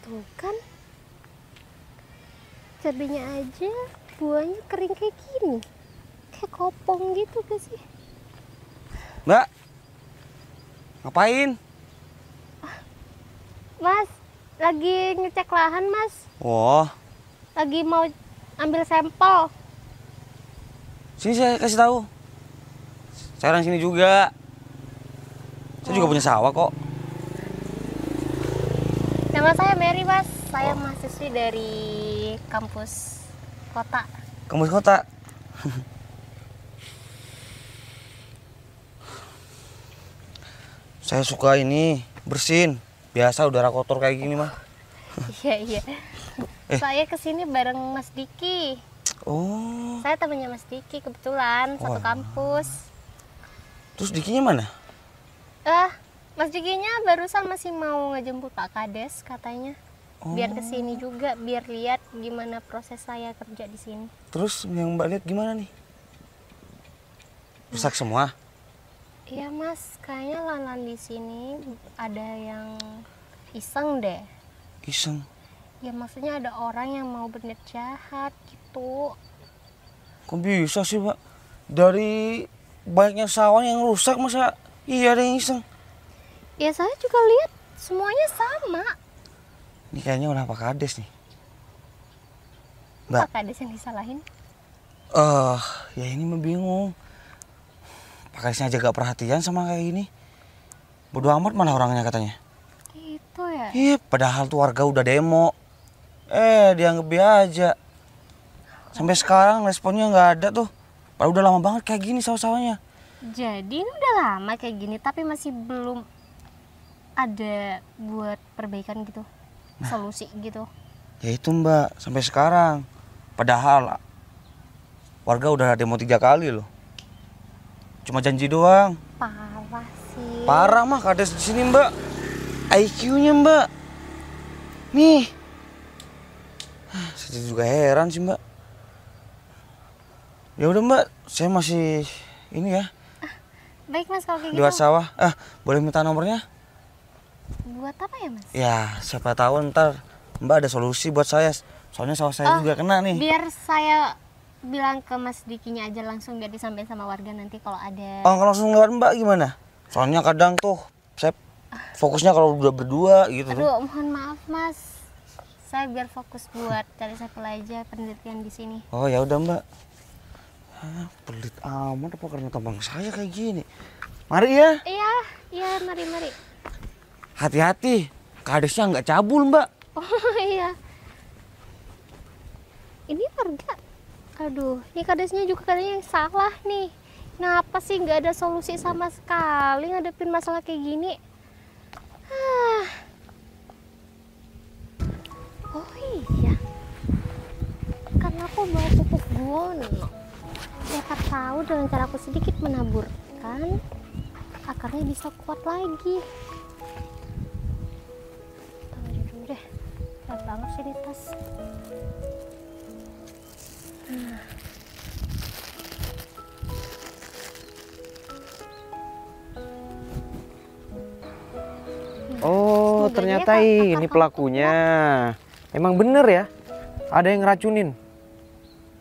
Tuh kan, cabenya aja buahnya kering kayak gini, kayak kopong gitu gak sih? Mbak, ngapain? Mas, lagi ngecek lahan mas, Oh, lagi mau ambil sampel. sini saya kasih tahu. Saya orang sini juga. Saya juga punya sawah kok. Nama saya Mary mas, saya mahasiswi dari kampus kota. Kampus kota. Saya suka ini bersin. Biasa udara kotor kayak gini mah. Iya. Saya kesini bareng Mas Diki. Oh, Saya temannya Mas Diki kebetulan satu kampus. terus Dikinya mana? Mas Dikinya barusan masih mau ngejemput Pak Kades katanya. Biar kesini juga, biar lihat gimana proses saya kerja di sini. Terus yang Mbak lihat gimana nih? Rusak semua? Iya Mas, kayaknya lahan di sini ada yang iseng deh. Iseng. Ya maksudnya ada orang yang mau berniat jahat gitu. Kok bisa sih Mbak? Dari banyaknya sawah yang rusak masa iya ada yang iseng? Ya saya juga lihat semuanya sama. Ini kayaknya udah Pak Kades nih. Mbak. Pak Kades yang disalahin. Ya ini mah bingung. Pak Kadesnya aja gak perhatian sama kayak gini. Bodoh amat malah orangnya katanya. Gitu ya. Iya, padahal tuh warga udah demo. Dianggap aja. Sampai sekarang responnya nggak ada tuh. Padahal udah lama banget kayak gini sawah-sawahnya. Jadi ini udah lama kayak gini tapi masih belum ada buat perbaikan gitu. Solusi gitu. Ya itu Mbak, sampai sekarang. Padahal warga udah demo 3 kali loh. Cuma janji doang. Parah sih. Parah mah Kades di sini Mbak. IQ-nya Mbak. Nih. Saya juga heran sih Mbak. Ya udah Mbak, saya masih ini ya. Baik Mas kalau kayak Lewat gitu. sawah. Boleh minta nomornya? Buat apa ya Mas? Ya, siapa tahu ntar Mbak ada solusi buat saya. Soalnya sawah saya juga kena nih. Biar saya bilang ke Mas Dikinya aja langsung biar disampaikan sama warga nanti kalau ada. Oh, kalau langsung lewat Mbak gimana? Soalnya kadang tuh saya fokusnya kalau udah berdua gitu tuh. Aduh, mohon maaf Mas. Saya biar fokus buat cari sampel aja penelitian di sini. Oh ya udah Mbak. Pelit amat apa karena tampang saya kayak gini. Mari ya. Iya, mari. Hati-hati, kadesnya nggak cabul Mbak. Oh iya. Ini warga. Aduh, ini kadesnya juga katanya yang salah nih. Kenapa sih nggak ada solusi sama sekali ngadepin masalah kayak gini? Oh iya, karena aku bawa pupuk guano. Siapa tahu dengan cara aku sedikit menaburkan, akarnya bisa kuat lagi. Tunggu dulu deh, berat banget sih di tas. Oh, Semoga ternyata dia ini pelakunya. Emang bener ya, ada yang ngeracunin.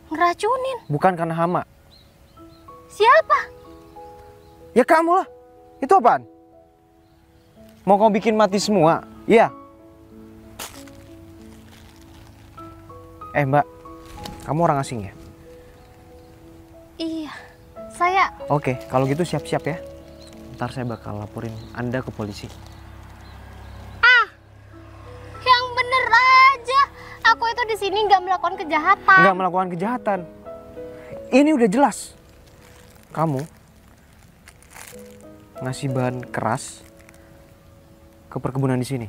Ngeracunin? Bukan karena hama. Siapa? Ya kamu lah. Itu apaan? Mau kau bikin mati semua? Iya. Mbak, kamu orang asing ya? Iya, saya. Oke, kalau gitu siap-siap ya. Ntar saya bakal laporin Anda ke polisi. Yang bener aja. Aku itu di sini nggak melakukan kejahatan. Nggak melakukan kejahatan. Ini udah jelas. Kamu ngasih bahan keras ke perkebunan di sini.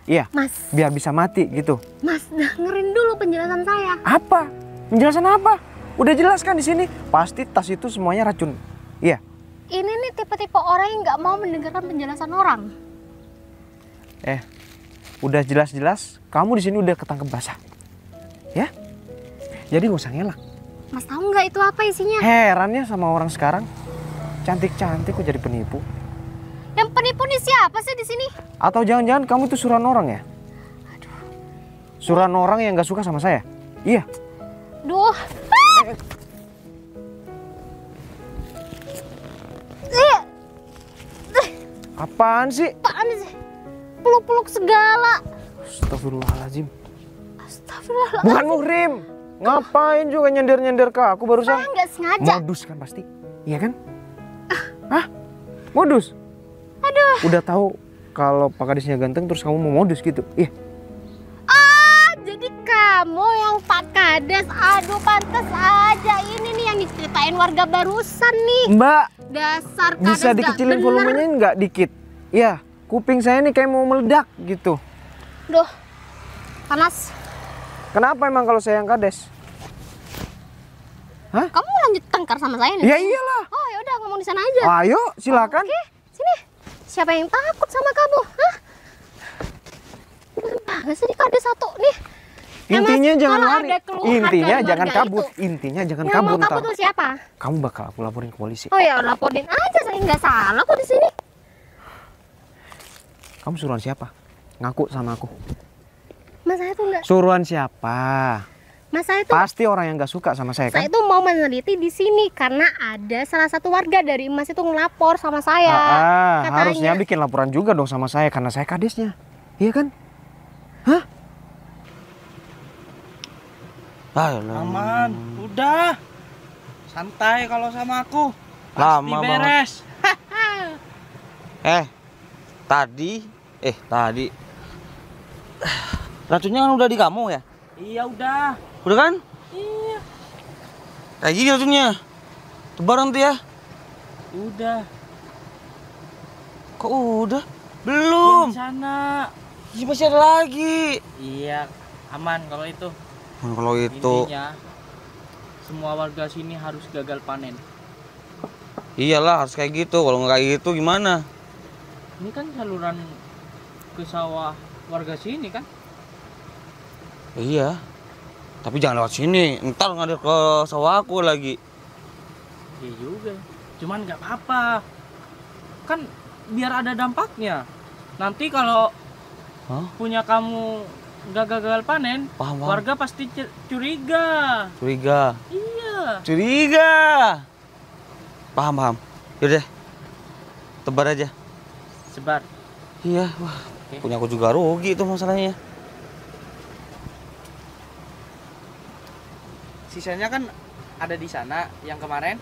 Iya. Mas. Biar bisa mati gitu. Mas, dengerin dulu penjelasan saya. Apa? Penjelasan apa? Udah jelas kan di sini. Pasti tas itu semuanya racun. Iya. Ini nih tipe-tipe orang yang nggak mau mendengarkan penjelasan orang. Udah jelas-jelas kamu di sini udah ketangkep basah. Ya? Jadi gak usah ngelak. Mas tahu nggak itu apa isinya? Herannya sama orang sekarang. Cantik-cantik kok jadi penipu. Yang penipu nih siapa sih di sini? Atau jangan-jangan kamu itu suruhan orang ya? Aduh. Suruhan orang yang gak suka sama saya? Iya. Duh. Apaan sih? Apaan sih? Peluk-peluk segala. Astagfirullahaladzim. Astagfirullah. Bukan muhrim. Ngapain juga nyender-nyender ke aku barusan? Saya nggak sengaja. Modus kan pasti. Iya kan? Hah? Modus? Aduh. Udah tahu kalau Pak Kadesnya ganteng terus kamu mau modus gitu? Iya. Jadi kamu yang Pak Kades. Aduh, pantas aja. Ini nih yang diceritain warga barusan nih. Mbak, Dasar Kades bisa dikecilin volumenya nggak dikit? Iya, kuping saya nih kayak mau meledak gitu. Duh, panas. Kenapa emang kalau saya yang Kades? Hah? Kamu lanjut tengkar sama saya nih? Ya iyalah. Oh ya udah, ngomong di sana aja. Ayo, silakan. Oke, sini. Siapa yang takut sama kamu? Hah? Banget sih Kades satu nih. Intinya Mas, jangan kalau lari. ada keluhan Intinya dari jangan warga kabur. itu, Intinya jangan yang kabur mau ntar. kabur tuh siapa? Kamu bakal aku laporin ke polisi. Oh ya, laporin aja. Saya nggak salah kok di sini. Kamu suruhan siapa? Ngaku sama aku. Mas saya tuh nggak. Suruhan siapa? Mas saya tuh. Pasti orang yang nggak suka sama saya kan? Saya tuh mau meneliti di sini karena ada salah satu warga dari Mas itu ngelapor sama saya. Katanya. Harusnya bikin laporan juga dong sama saya karena saya kadesnya. Iya kan? Hah? Aman, udah. Santai kalau sama aku. Pasti Lama banget. beres. Tadi racunnya kan udah di kamu ya? Iya udah. Udah kan? Iya. Kayak gini racunnya. Tebar nanti ya? Udah. Kok udah? Belum. Di sana. Iya masih ada lagi. Iya, aman kalau itu. Kalau itu. Intinya semua warga sini harus gagal panen. Iyalah harus kayak gitu. Kalau nggak kayak gitu gimana? Ini kan saluran ke sawah warga sini kan? Iya. Tapi jangan lewat sini. Ntar ngalir ke sawah aku lagi. Iya juga. Cuman nggak apa-apa. Kan biar ada dampaknya. Nanti kalau punya kamu nggak gagal panen, Paham. warga pasti curiga. Curiga. Iya. Curiga. Paham. Yaudah. Tebar aja. Sebar. Iya, wah. Punya aku juga rugi itu masalahnya. Sisanya kan ada di sana yang kemarin.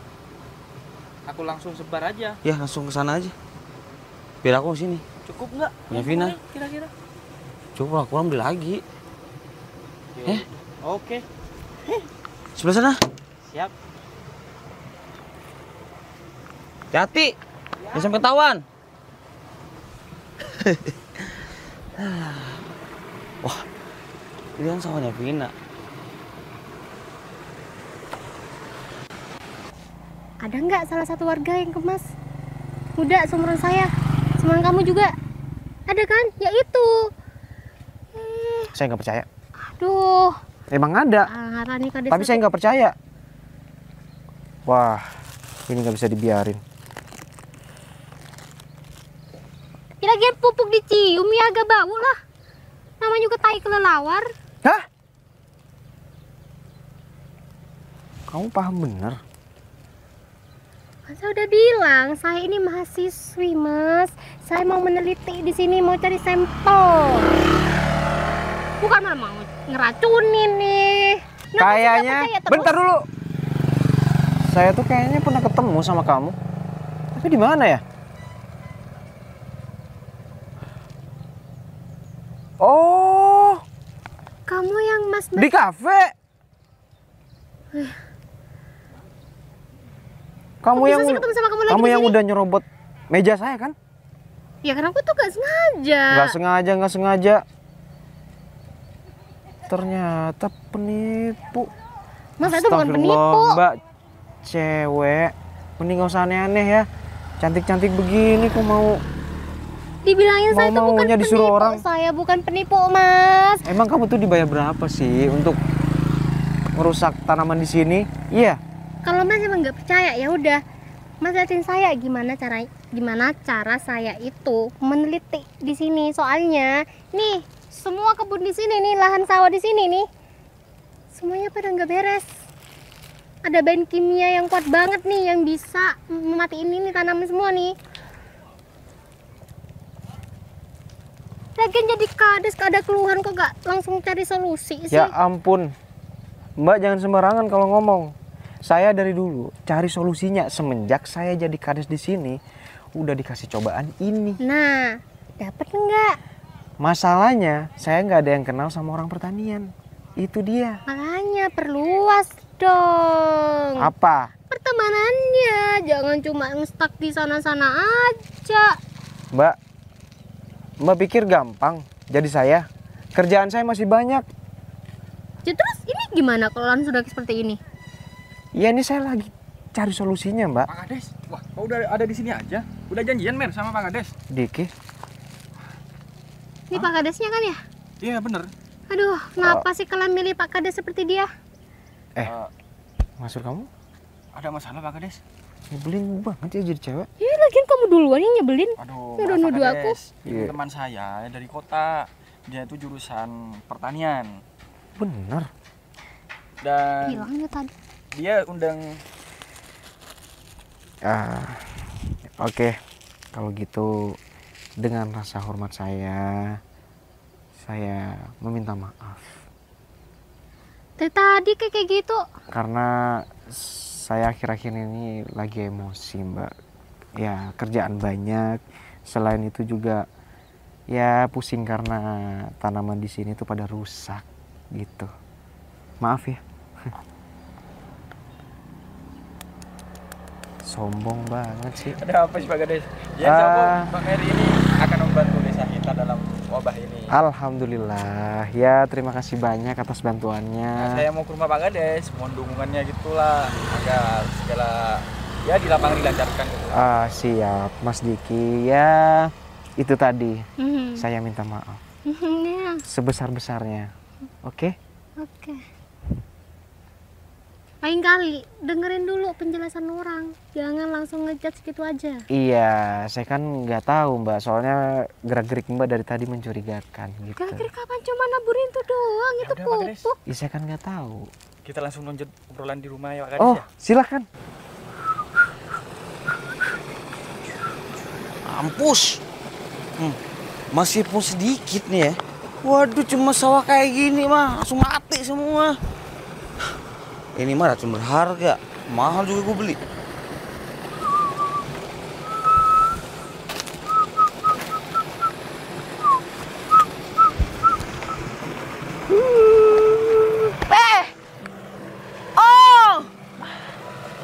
Aku langsung sebar aja. Ya, langsung ke sana aja. Biar aku sini. Cukup nggak? Punya Vina. Kira-kira. Coba aku ambil lagi. Oke. Sebelah sana. Siap. Hati. Jangan sampai ketahuan. Wah, ini kan sawahnya Vina. Ada nggak salah satu warga yang kemas? Muda seumuran saya, seumuran kamu juga. Ada kan? Ya itu. Saya nggak percaya. Aduh. Emang ada. Rani kades. Tapi saya nggak percaya. Wah, ini nggak bisa dibiarin. Lagian pupuk dicium ya agak bau lah. Namanya juga tai kelelawar. Hah? Kamu paham bener? Kan saya udah bilang, saya ini mahasiswi, Mas. Saya mau meneliti di sini, mau cari sampel. Bukan malah mau ngeracunin nih. Kayaknya, bentar dulu. Saya tuh kayaknya pernah ketemu sama kamu. Tapi di mana ya? Oh, kamu yang Mas di kafe. Kamu yang udah nyerobot meja saya kan? Ya karena aku tuh gak sengaja. Gak sengaja. Ternyata penipu. Mas itu bukan penipu. Mbak, cewek. Mending gak usah aneh-aneh ya. Cantik-cantik begini kok mau. Dibilangin saya tuh bukan disuruh penipu. Orang. Saya bukan penipu, Mas. Emang kamu tuh dibayar berapa sih untuk merusak tanaman di sini? Iya. Kalau Mas emang nggak percaya, ya udah. Mas liatin saya gimana cara saya itu meneliti di sini. Soalnya nih semua kebun di sini nih, lahan sawah di sini nih, semuanya pada nggak beres. Ada bahan kimia yang kuat banget nih yang bisa mematiin ini tanaman semua nih. Lagian jadi kades, ada keluhan kok gak langsung cari solusi sih? Ya ampun, Mbak jangan sembarangan kalau ngomong. Saya dari dulu cari solusinya semenjak saya jadi kades di sini. Udah dikasih cobaan ini. Nah, dapat nggak? Masalahnya saya nggak ada yang kenal sama orang pertanian. Itu dia. Makanya perluas dong. Apa? Pertemanannya, jangan cuma ngestak di sana-sana aja. Mbak pikir gampang jadi saya? Kerjaan saya masih banyak. Ya, terus ini gimana kalau lahan sudah seperti ini? Ya ini saya lagi cari solusinya, Mbak. Pak Kades, wah kok udah ada di sini aja? Udah janjian Mer sama Pak Kades? Diki. Ini Pak Kadesnya kan ya? Iya bener. Aduh, kenapa sih kalian milih Pak Kades seperti dia? Maksud kamu? Ada masalah Pak Kades? Nyebelin banget ya jadi cewek. Ya lagian kamu duluan yang nyebelin. Aduh, udah nuduh aku. Ini teman saya dari kota. Dia itu jurusan pertanian. Bener. Dan Bilangnya tadi. dia undang. Oke. Kalau gitu dengan rasa hormat saya meminta maaf. Tadi kayak gitu. Karena saya akhir-akhir ini lagi emosi, Mbak. Ya, kerjaan banyak. Selain itu juga ya pusing karena tanaman di sini tuh pada rusak gitu. Maaf ya. Sombong banget sih. Ada apa sih Pak Kades? Ya Pak Mary ini akan membantu desa kita dalam wabah ini. Alhamdulillah. Ya, terima kasih banyak atas bantuannya. Saya mau ke rumah Pak Kades, mohon dukungannya gitulah agar segala ya di lapangan dilancarkan gitu. Siap, Mas Diki. Ya, itu tadi. Saya minta maaf. Sebesar-besarnya. Oke? Oke. Lain kali dengerin dulu penjelasan orang, jangan langsung ngejudge gitu aja. Iya, saya kan nggak tahu Mbak, soalnya gerak-gerik Mbak dari tadi mencurigakan gitu. Gerak-gerik kapan cuma naburin tuh doang, itu pupuk. Iya, saya kan nggak tahu. Kita langsung lanjut obrolan di rumah ya Pak Kades. Oh, ya? silakan. Mampus. Meskipun sedikit nih ya. Waduh, cuma sawah kayak gini mah langsung mati semua. Ini mah racun berharga. Mahal juga gue beli.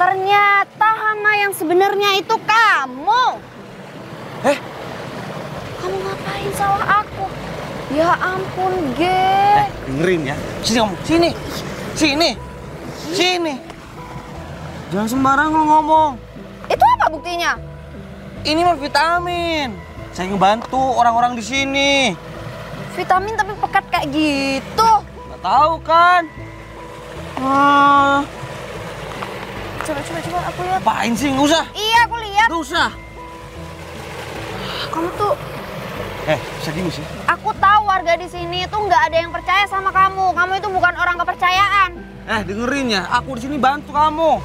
Ternyata hama yang sebenarnya itu kamu. Kamu ngapain sawah aku? Ya ampun, Ge. Dengerin ya. Sini kamu, sini. Sini. Jangan sembarang lu ngomong. Itu apa buktinya? Ini mah vitamin. Saya ngebantu orang-orang di sini. Vitamin tapi pekat kayak gitu. Nggak tahu kan? Coba aku lihat. Apain sih? Nggak usah. Iya, aku lihat. Nggak usah. Kamu tuh, Bisa diem sih. aku tahu warga di sini tuh nggak ada yang percaya sama kamu. Kamu itu bukan orang kepercayaan. Dengerin ya. Aku di sini bantu kamu.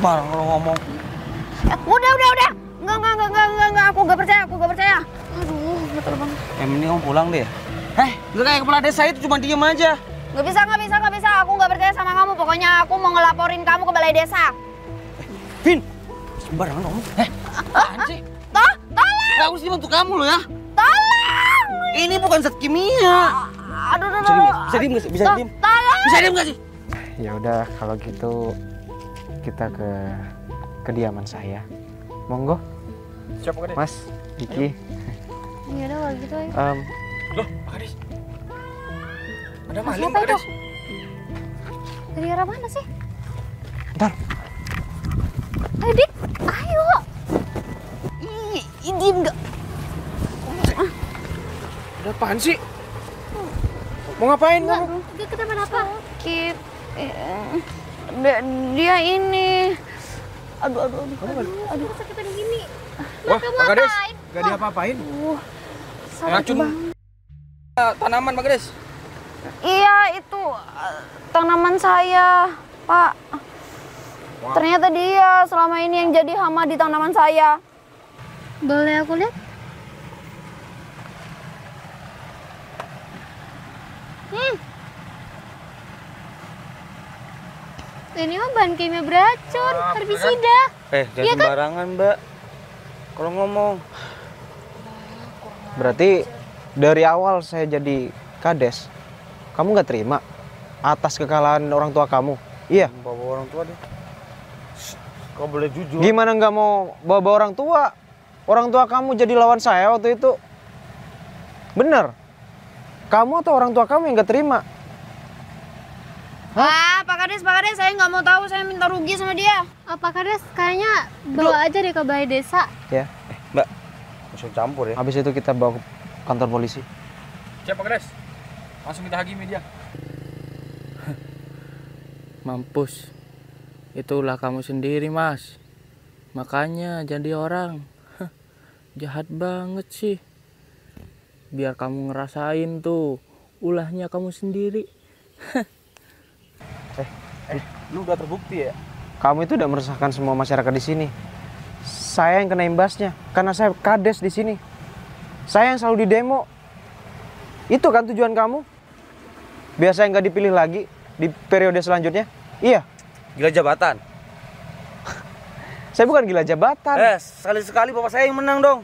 Barang kalau ngomong. Udah. Enggak. Aku nggak percaya. Aduh, betul banget. Mending kamu pulang deh. Nggak kayak kepala desa itu cuma diem aja. Nggak bisa. Aku nggak percaya sama kamu. Pokoknya aku mau ngelaporin kamu ke balai desa. Vin, sembarangan ngomong. Apaan sih? Tolong! Aku sih bantu kamu loh ya. Tolong! Ini bukan zat kimia. Aduh. Bisa diem nggak sih? Bisa diem? Tolong! Bisa diem nggak sih? Ya udah kalau gitu kita ke kediaman saya. Monggo. Siapa Kades? Mas, Diki. Ya udah kalau gitu ayo. Loh, Pak Kades. Ada maling, Siapa Pak itu? Kades. Dari arah mana sih? Ntar. Ayo Dik, ayo. Diem nggak? Ada apaan sih? Mau ngapain kamu? Dia kenapa-napa? Kip. Dia ini. Aduh. Aduh, sakitan gini. Wah, Kamu Pak Kades. ngapain? Gak diapa-apain. Racun. Tanaman, Pak Kades. Iya, itu tanaman saya, Pak. Ternyata dia selama ini yang jadi hama di tanaman saya. Boleh aku lihat? Ini mah bahan kimia beracun, herbisida. Jangan Iya kan? sembarangan, Mbak. Kalau ngomong. Berarti dari awal saya jadi kades, kamu nggak terima atas kekalahan orang tua kamu? Iya. Bawa orang tua deh. Kau boleh jujur. Gimana nggak mau bawa orang tua? Orang tua kamu jadi lawan saya waktu itu. Bener. Kamu atau orang tua kamu yang nggak terima? Pak Kades, saya nggak mau tahu, saya minta rugi sama dia. Pak Kades, kayaknya bawa aja deh ke balai desa. Ya. Mbak, langsung campur ya. Habis itu kita bawa ke kantor polisi. Siapa Kades? Langsung kita hagi media. Mampus. Itulah kamu sendiri, Mas. Makanya jadi orang. Jahat banget sih. Biar kamu ngerasain tuh ulahnya kamu sendiri. Lu udah terbukti ya? Kamu itu udah meresahkan semua masyarakat di sini. Saya yang kena imbasnya karena saya kades di sini. Saya yang selalu di demo. Itu kan tujuan kamu? Biar saya nggak dipilih lagi di periode selanjutnya? Iya. Gila jabatan. Saya bukan gila jabatan. Sekali-sekali bapak saya yang menang dong.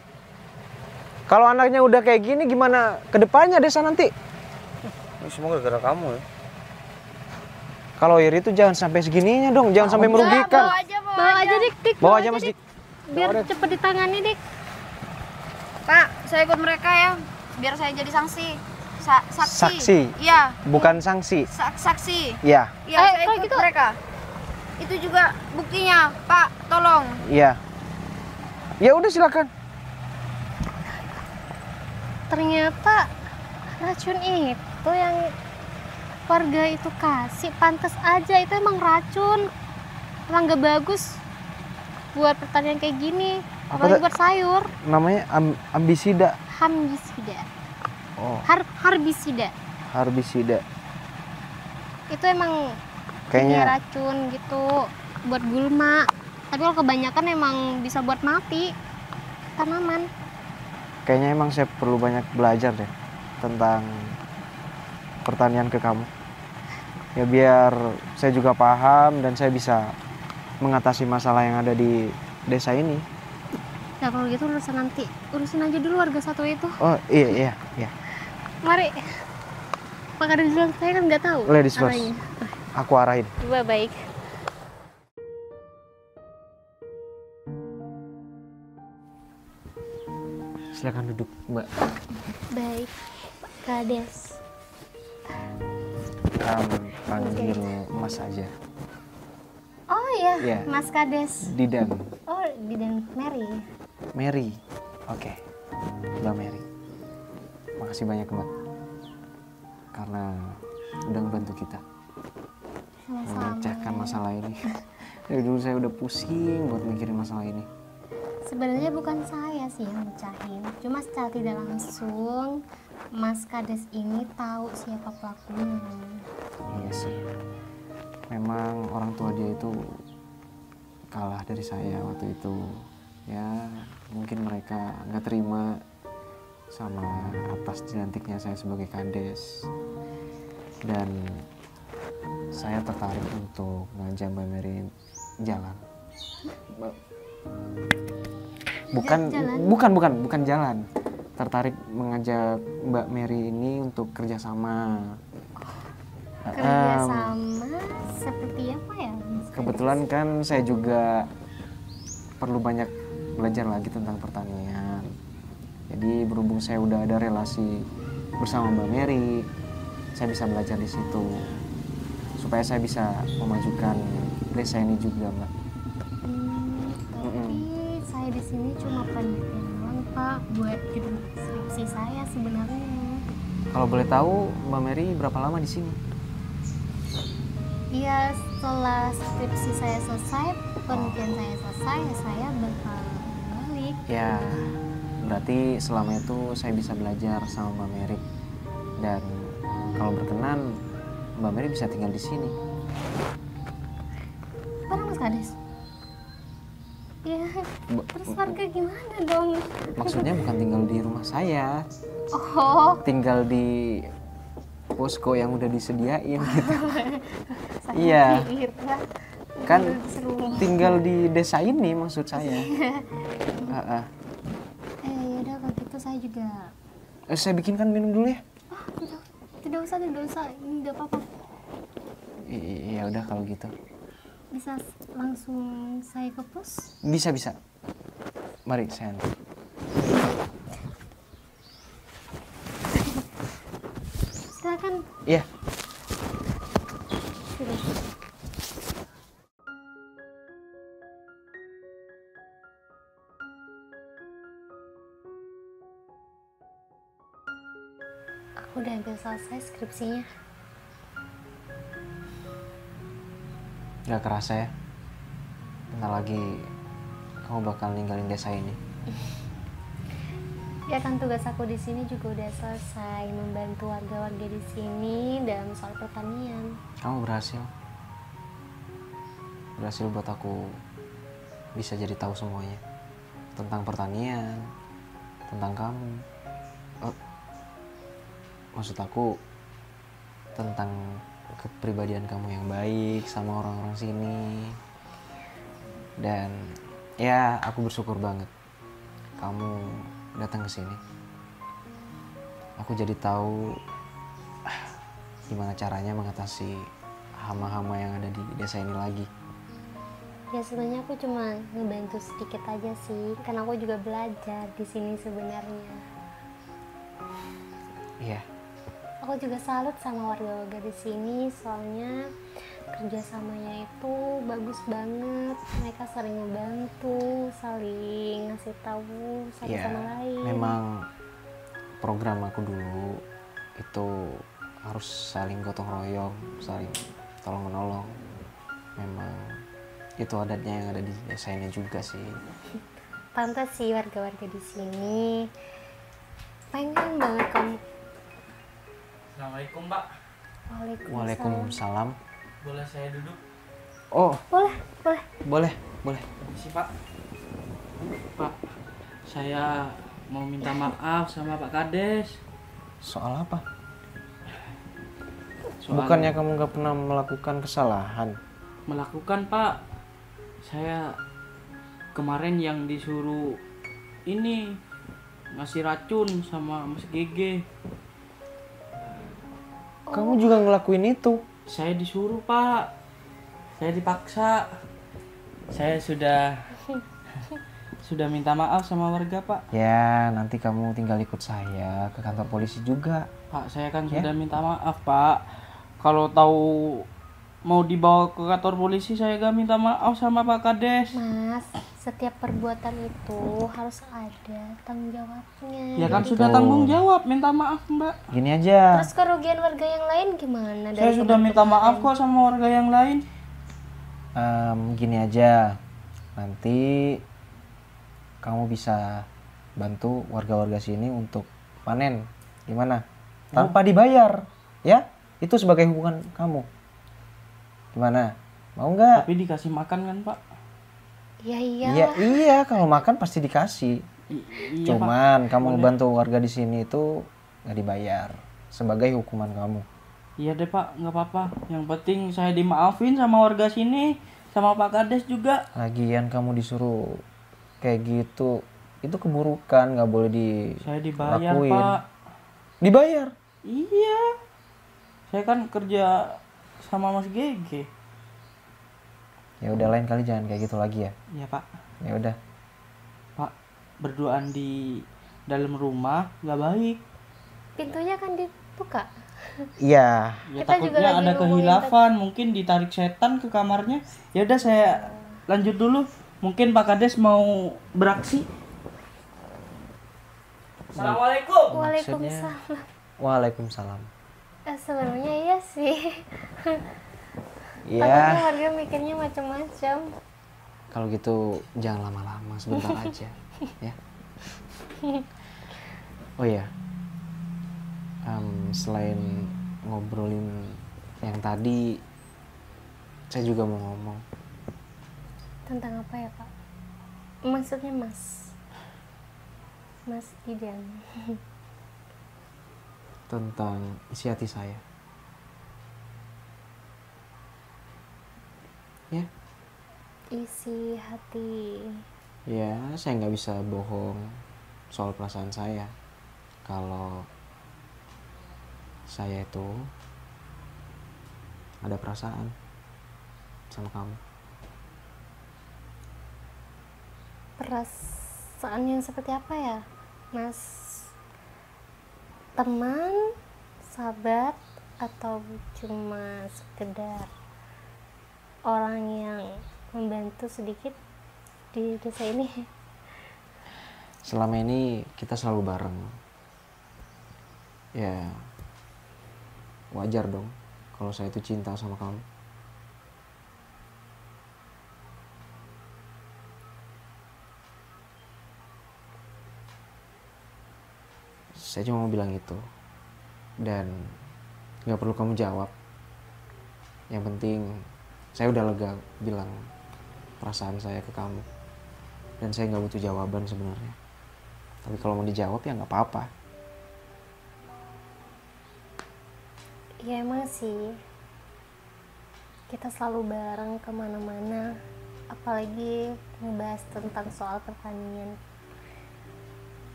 Kalau anaknya udah kayak gini, gimana ke depannya desa nanti? Ini semua gara-gara kamu ya. Kalau iri itu jangan sampai segininya dong, jangan sampai merugikan. Bawa aja Dik, Bawa aja Mas Dik. Biar cepet ditangani Dik. Pak, saya ikut mereka ya, biar saya jadi saksi. Saksi. Saksi? Iya. Bukan sanksi. Saksi. Iya. Iya, saya kalau ikut gitu. mereka. Itu juga buktinya, Pak. Tolong. Iya. Ya udah silakan. Ternyata racun itu yang warga itu kasih, pantas aja itu emang racun. Emang gak bagus buat pertanian kayak gini, apalagi buat sayur. Namanya ambisida. Herbisida. Oh, Herbisida. herbisida. Itu emang Kayaknya racun gitu buat gulma. Tapi kalau kebanyakan emang bisa buat mati tanaman. kayaknya emang saya perlu banyak belajar deh tentang pertanian ke kamu. Ya biar saya juga paham dan saya bisa mengatasi masalah yang ada di desa ini. Nah kalau gitu urusin aja dulu warga satu itu. Oh iya. Mari. Pak Kades bilang saya kan nggak tahu Ladies first. arahnya. Aku arahin. Baik. Silakan duduk, Mbak. Baik, Pak Kades. Panggil Mas aja. Oh iya, Iya. Mas Kades. Didan. Oh, Didan Mary. Mary. Oke. Mbak Mary. Makasih banyak, Mbak. Karena udah ngebantu kita. Memecahkan masalah ini. Dari dulu saya udah pusing buat mikirin masalah ini. Sebenarnya bukan saya sih yang mecahin, cuma secara tidak langsung Mas Kades ini tahu siapa pelakunya. Iya sih. Memang orang tua dia itu kalah dari saya waktu itu. Ya mungkin mereka nggak terima sama atas dilantiknya saya sebagai kades. Dan saya tertarik untuk ngajak Mbak Mary jalan. Bukan jalan. Tertarik mengajak Mbak Mary ini untuk kerjasama. Kerjasama seperti apa ya? Mas Kades? Kebetulan kan saya juga perlu banyak belajar lagi tentang pertanian. Jadi berhubung saya udah ada relasi bersama Mbak Mary, saya bisa belajar di situ. Supaya saya bisa memajukan desa ini juga, Mbak. Tapi saya di sini cuma penelitian doang, Pak, buat skripsi saya sebenarnya. Kalau boleh tahu, Mbak Mary berapa lama di sini? Ya setelah skripsi saya selesai, penelitian saya selesai, ya saya bakal balik. Ya, berarti selama itu saya bisa belajar sama Mbak Mary. Dan kalau berkenan, Mbak Mary bisa tinggal di sini. Mana Mas Kades? Ya, terus warga gimana dong? Maksudnya bukan tinggal di rumah saya, Oh, tinggal di posko yang udah disediain gitu. saya Iya. kira Kan seru. tinggal di desa ini maksud saya. Yaudah kalau gitu saya juga. Saya bikinkan minum dulu ya. Tidak usah, ini nggak apa-apa. Iya udah kalau gitu. Bisa langsung saya ke pos? Bisa. Mari saya antar. Silakan. Iya. Sudah. Aku udah hampir selesai skripsinya. Gak kerasa ya. Bentar lagi kamu bakal ninggalin desa ini. Ya kan tugas aku di sini juga udah selesai, membantu warga-warga di sini dalam soal pertanian. Kamu berhasil. Berhasil buat aku bisa jadi tahu semuanya tentang pertanian, tentang kamu. Maksud aku tentang kepribadian kamu yang baik sama orang-orang sini. Dan ya aku bersyukur banget kamu datang ke sini. Aku jadi tahu gimana caranya mengatasi hama-hama yang ada di desa ini lagi. Ya sebenarnya aku cuma ngebantu sedikit aja sih, karena aku juga belajar di sini sebenarnya. Iya. Aku juga salut sama warga-warga di sini, soalnya kerjasamanya itu bagus banget. Mereka saling membantu, saling ngasih tahu satu Ya, sama lain. memang program aku dulu itu harus saling gotong royong, saling tolong menolong. Memang itu adatnya yang ada di desa ini juga sih. Pantas sih warga-warga di sini. Pengen banget kamu. Assalamualaikum, Mbak. Waalaikumsalam. Boleh saya duduk? Oh, Boleh. boleh. Permisi, Pak. Pak, saya mau minta maaf sama Pak Kades. Soal apa? Soal Bukannya kamu nggak pernah melakukan kesalahan? melakukan, Pak. Saya kemarin yang disuruh ini ngasih racun sama Mas Gege. Kamu juga ngelakuin itu? Saya disuruh, Pak. Saya dipaksa. Saya sudah minta maaf sama warga, Pak. Ya, nanti kamu tinggal ikut saya ke kantor polisi juga. Pak, saya kan Ya. sudah minta maaf, Pak. Kalau tahu mau dibawa ke kantor polisi, saya gak minta maaf sama Pak Kades. Mas, setiap perbuatan itu harus ada tanggung jawabnya. Ya kan Jadi- sudah tanggung jawab, minta maaf, Mbak. Gini aja. Terus kerugian warga yang lain gimana? Saya sudah minta maaf kok sama warga yang lain. Gini aja. Nanti kamu bisa bantu warga-warga sini untuk panen. Gimana? Tanpa dibayar, ya? Itu sebagai hubungan kamu. Gimana? Mau nggak? Tapi dikasih makan kan, Pak? Iya, iya. Iya, kalau makan pasti dikasih. Iya, Cuman Pak. kamu Boleh. bantu warga di sini itu nggak dibayar sebagai hukuman kamu. Iya deh, Pak, nggak apa-apa. Yang penting saya dimaafin sama warga sini, sama Pak Kades juga. Lagian kamu disuruh kayak gitu, itu keburukan, nggak boleh Saya dibayar, dilakuin. Pak. Dibayar? Iya. Saya kan kerja sama Mas Gege. Ya udah, lain kali jangan kayak gitu lagi ya. Iya, Pak. Ya udah. Pak, berduaan di dalam rumah nggak baik. Pintunya kan dibuka. Iya. Ya Kita juga takutnya lagi ada ngomongin kehilafan, mungkin ditarik setan ke kamarnya. Ya udah saya lanjut dulu. Mungkin Pak Kades mau beraksi. Assalamualaikum. Waalaikumsalam. Waalaikumsalam. Sebenarnya iya sih. Iya. Takutnya warga mikirnya macam-macam. Kalau gitu jangan lama-lama, sebentar aja, ya. Oh iya. Selain ngobrolin yang tadi, saya juga mau ngomong. Tentang apa ya, Pak? Maksudnya Mas Idan. Tentang isi hati saya. Ya. Isi hati. Ya, saya nggak bisa bohong soal perasaan saya. Kalau saya itu ada perasaan sama kamu. Perasaan yang seperti apa ya, Mas? Teman, sahabat, atau cuma sekedar orang yang membantu sedikit di desa ini? Selama ini kita selalu bareng. Ya, wajar dong kalau saya itu cinta sama kamu. Saya cuma mau bilang itu. Dan gak perlu kamu jawab. Yang penting saya udah lega bilang perasaan saya ke kamu. Dan saya gak butuh jawaban sebenarnya. Tapi kalau mau dijawab ya gak apa-apa. Ya emang sih, kita selalu bareng kemana-mana, apalagi ngebahas tentang soal pertanian.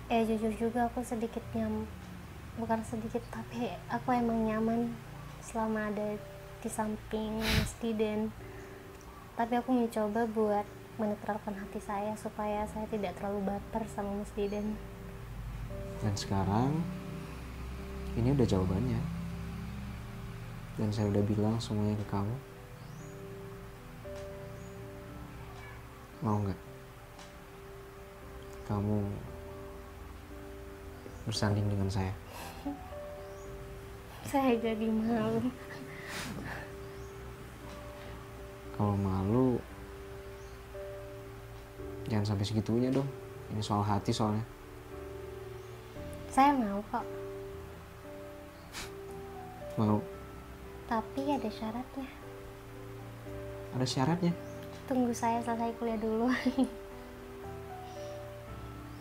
Jujur juga aku sedikit bukan sedikit, tapi aku emang nyaman selama ada di samping Mas Diden. Tapi aku mencoba buat menetralkan hati saya supaya saya tidak terlalu baper sama Mas Diden. Dan sekarang ini udah jawabannya. Dan saya udah bilang semuanya ke kamu. Mau nggak kamu bersanding dengan saya? Saya jadi malu. Kalau malu jangan sampai segitunya dong. Ini soal hati soalnya. Saya mau kok, Mau? tapi ada syaratnya. Ada syaratnya? Tunggu saya selesai kuliah dulu.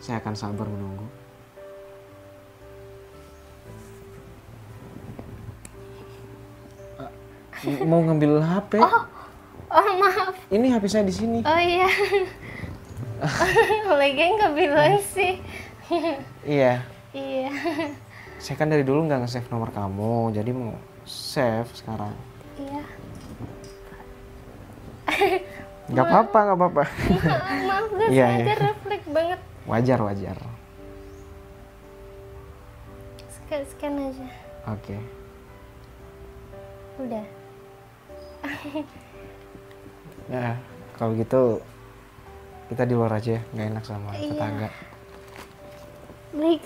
Saya akan sabar menunggu. Mau ngambil HP? Oh maaf. Ini HP saya di sini. Oh iya. Lagi nggak bilang sih. Iya. Iya. Saya kan dari dulu nggak nge-save nomor kamu, jadi mau save sekarang. Iya. Nggak apa-apa, nggak apa-apa. Maaf gak Iya, sengaja, iya. refleks banget. Wajar, wajar. Scan aja. Oke. Udah. Nah, kalau gitu kita di luar aja ya, nggak enak sama Iya. tetangga. Baik.